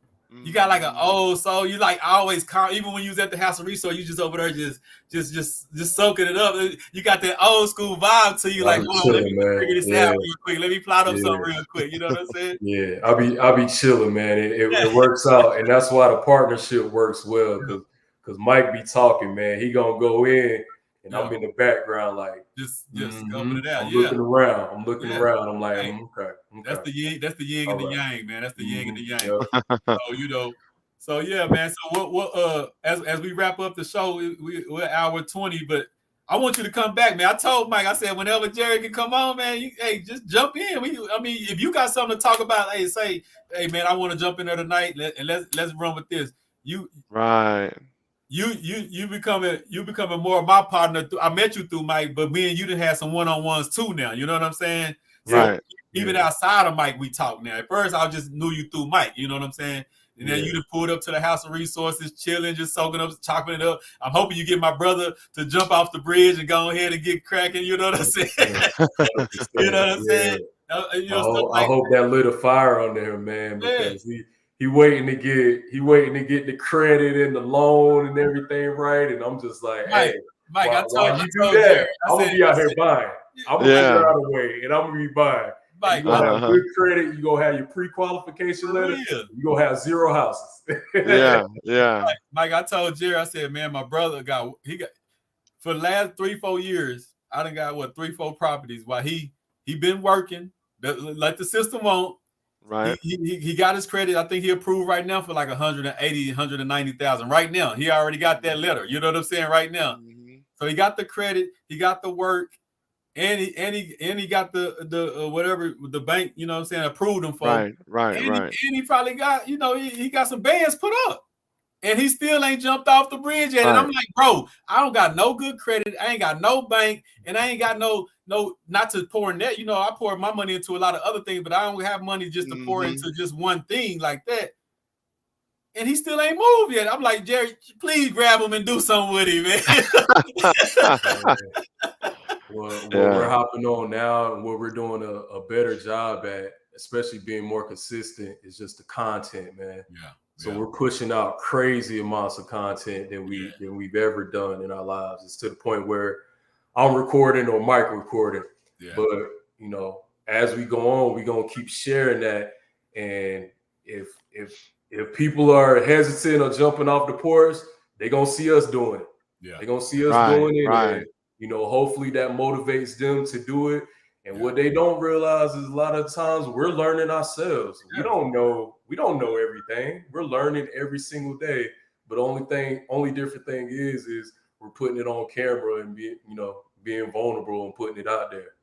you got like an old soul. You like always calm. Even when you was at the house of resource, you just over there just soaking it up. You got that old school vibe to you. I Like, be hold on, let me chilling, man. figure this Yeah, out real quick. Let me plot up yeah, something real quick. You know what I'm saying? yeah. I be chilling, man. It works out, and that's why the partnership works well. Cause Mike be talking, man. He gonna go in, and Yeah. I'm in the background, like Just scoping it out. I'm Yeah. looking around. I'm looking Yeah. around. I'm like, Hey, okay. that's the yin. That's the yin and the yang, man. That's the yin and the yang. Yep. So yeah, man. So what as we wrap up the show, we're hour 20, but I want you to come back, man. I told Mike, I said whenever Jerry can come on, man, hey, just jump in. I mean, if you got something to talk about, hey, man, I want to jump in there tonight, and let's run with this. Right. You becoming more of my partner. I met you through Mike, but me and you done had some one-on-ones too now. You know what I'm saying? So Right. even outside of Mike, we talk now. At first, I just knew you through Mike. You know what I'm saying? And then you just pulled up to the House of Resources, chilling, just soaking up, chopping it up. I'm hoping you get my brother to jump off the bridge and go ahead and get cracking. You know what I'm saying? You know what I'm saying? I hope that lit a fire under him, man, because he waiting to get the credit and the loan and everything right, and I'm just like, Mike, hey, Mike, while you do that, I'm gonna be out here buying. I'm gonna figure out a way, and I'm gonna be buying. Mike, you're gonna have good credit. You're gonna have your pre-qualification letter. You're gonna have 0 houses. Yeah. Mike, I told Jerry, I said, man, my brother got for the last 3-4 years, I done got 3-4 properties while he been working, like the system won't. Right. He got his credit. I think he approved right now for like 180, 190,000. Right now, he already got that letter. You know what I'm saying? Right now, so he got the credit, he got the work, and he got the whatever the bank. You know what I'm saying? Approved him for. Right. And he probably got he got some bands put up. And he still ain't jumped off the bridge yet. And I'm like, bro, I don't got no good credit. I ain't got no bank. And I ain't got no, not to pour in that. I pour my money into a lot of other things, but I don't have money just to pour into just one thing like that. And he still ain't moved yet. I'm like, Jerry, please grab him and do something with him, man. What we're hopping on now, and what we're doing a better job at, especially being more consistent, is just the content, man. Yeah. So we're pushing out crazy amounts of content than we've ever done in our lives. It's to the point where I'm recording or Mike recording. Yeah. But as we go on, we're gonna keep sharing that. And if people are hesitant or jumping off the porch, they're gonna see us doing it. Yeah. They're gonna see us doing it. Right. And hopefully that motivates them to do it. And what they don't realize is a lot of times we're learning ourselves. Yeah. We don't know everything. We're learning every single day. But only different thing is we're putting it on camera and being vulnerable and putting it out there.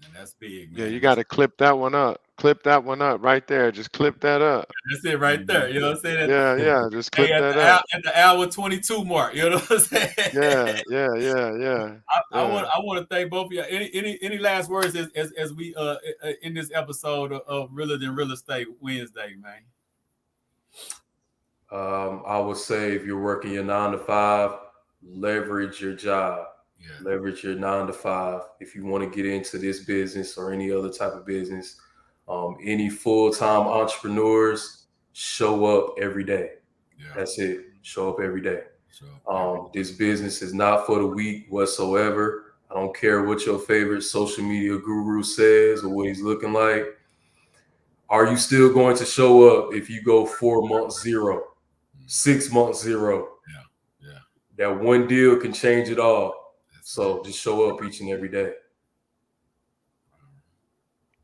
And that's big, man. Yeah, you got to clip that one up. Clip that one up right there. Just clip that up. That's it right there. You know what I'm saying? Yeah. Just clip that up. At the hour 22 mark. You know what I'm saying? Yeah. I want to thank both of you. Any last words as we in this episode of Realer Than Real Estate Wednesday, man? I would say if you're working your 9 to 5, leverage your job. Yeah. Leverage your 9 to 5. If you want to get into this business or any other type of business, any full-time entrepreneurs, show up every day. Yeah. That's it. Show up every day. This business is not for the weak whatsoever. I don't care what your favorite social media guru says or what he's looking like. Are you still going to show up if you go 4 months 0, 6 months 0? Yeah. That one deal can change it all. So just show up each and every day.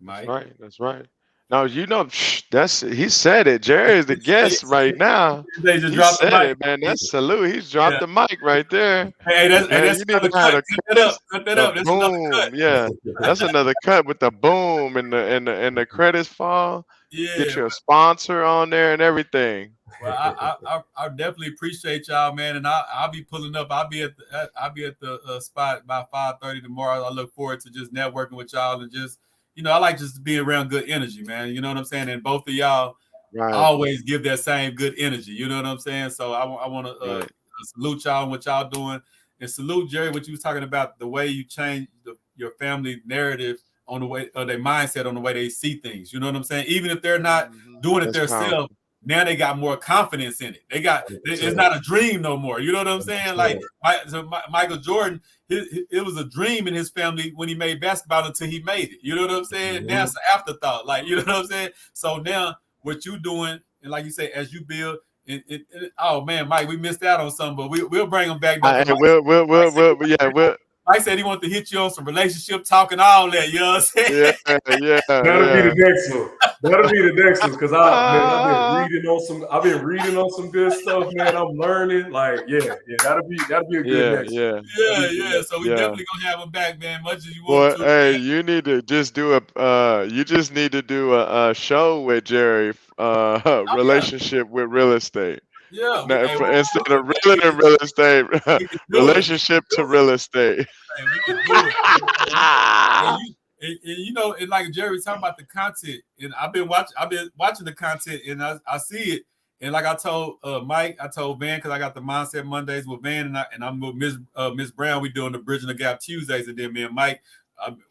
Mike? That's right. No, he said it. Jerry is the guest right now. They just He dropped the said mic. it, man. That's salute. He's dropped Yeah. the mic right there. Hey, Man, that's you need to another have cut. a Cut that up. credits, Cut that the up. That's another cut. boom. Yeah, that's another cut with the boom and the credits fall. Get Yeah. your sponsor on there and everything. Well, I definitely appreciate y'all, man, and I'll be pulling up. I'll be at the spot by 5:30 tomorrow. I look forward to just networking with y'all and just I like just to be around good energy, man. You know what I'm saying? And both of y'all Right, always give that same good energy. You know what I'm saying? So I want to right. salute y'all and what y'all doing, and salute Jerry what you was talking about the way you change your family narrative on the way or their mindset on the way they see things. You know what I'm saying? Even if they're not doing it That's powerful. themselves, now they got more confidence in it. It's not a dream no more. You know what I'm saying? Like Michael Jordan, it was a dream in his family when he made basketball until he made it. You know what I'm saying? Now it's an afterthought. Like, you know what I'm saying? So now what you doing, and like you say, as you build, oh man, Mike, we missed out on something, but we'll bring them back. And Mike said he wanted to hit you on some relationship talk and all that. You know what I'm saying? yeah. That'll be the next one. That'll be the next one because I've been reading on some good stuff, man. I'm learning. Like, that'll be a good next one. Yeah. So we definitely gonna have him back, man. Much as you Well, want to. hey, Man. you need to just do you just need to do a show with Jerry, relationship with real estate. Yeah, Now, hey, instead of real in real estate, we can do it. relationship to real estate. Hey, we can do it. And and like Jerry was talking about the content, and I've been watching the content, and I see it. And like I told Mike, I told Van because I got the Mindset Mondays with Van, and I'm with Miss Brown. We doing the Bridging the Gap Tuesdays, and then me and Mike,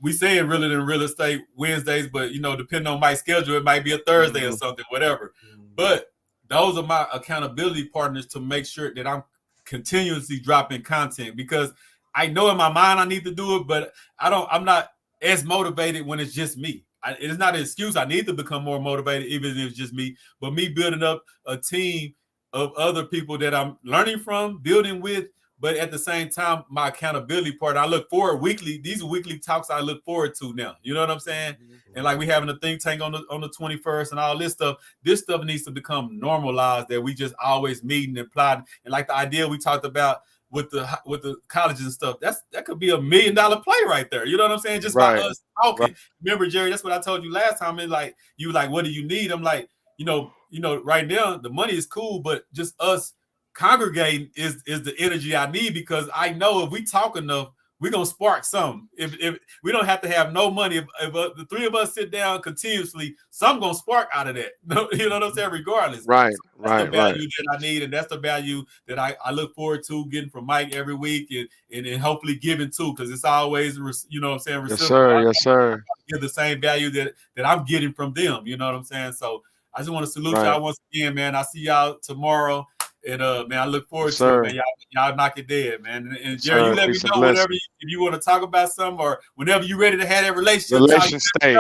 we saying really in real estate Wednesdays, but depending on Mike's schedule, it might be a Thursday or something, whatever. But those are my accountability partners to make sure that I'm continuously dropping content because I know in my mind I need to do it, but I'm not as motivated when it's just me. It's not an excuse. I need to become more motivated, even if it's just me. But me building up a team of other people that I'm learning from, building with, but at the same time, my accountability part, I look forward weekly. These are weekly talks I look forward to now. You know what I'm saying? And like we having a think tank on the 21st and all this stuff. This stuff needs to become normalized that we just always meeting and plotting. And like the idea we talked about with the colleges and stuff, that could be $1 million play right there. You know what I'm saying? Just by us talking. Right. Remember, Jerry, that's what I told you last time. And like you like, what do you need? I'm like, right now the money is cool, but just us congregating is the energy I need because I know if we talk enough, we're gonna spark something. If we don't have to have no money, if the three of us sit down continuously, something gonna spark out of that. You know what I'm saying? Regardless, right, so that's the value that I need, and that's the value that I look forward to getting from Mike every week, and hopefully giving too, because it's always what I'm saying. Reciprocal. Yes, sir. Give the same value that I'm getting from them. You know what I'm saying? So I just want to salute y'all once again, man. I see y'all tomorrow. And man, I look forward to it, man. Y'all knock it dead, man. And Jerry, you let me know whenever if you want to talk about something or whenever you're ready to have that relationship. Relation state.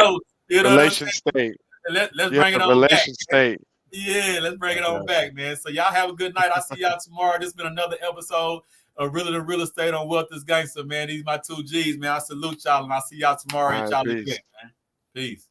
Let's bring it on back. State. Yeah, let's bring it on back, man. So y'all have a good night. I'll see y'all tomorrow. This has been another episode of Realer Than Real Estate on Wealth is Gangster, man. These my 2 G's, man. I salute y'all, and I'll see y'all tomorrow. And y'all again, man. Peace.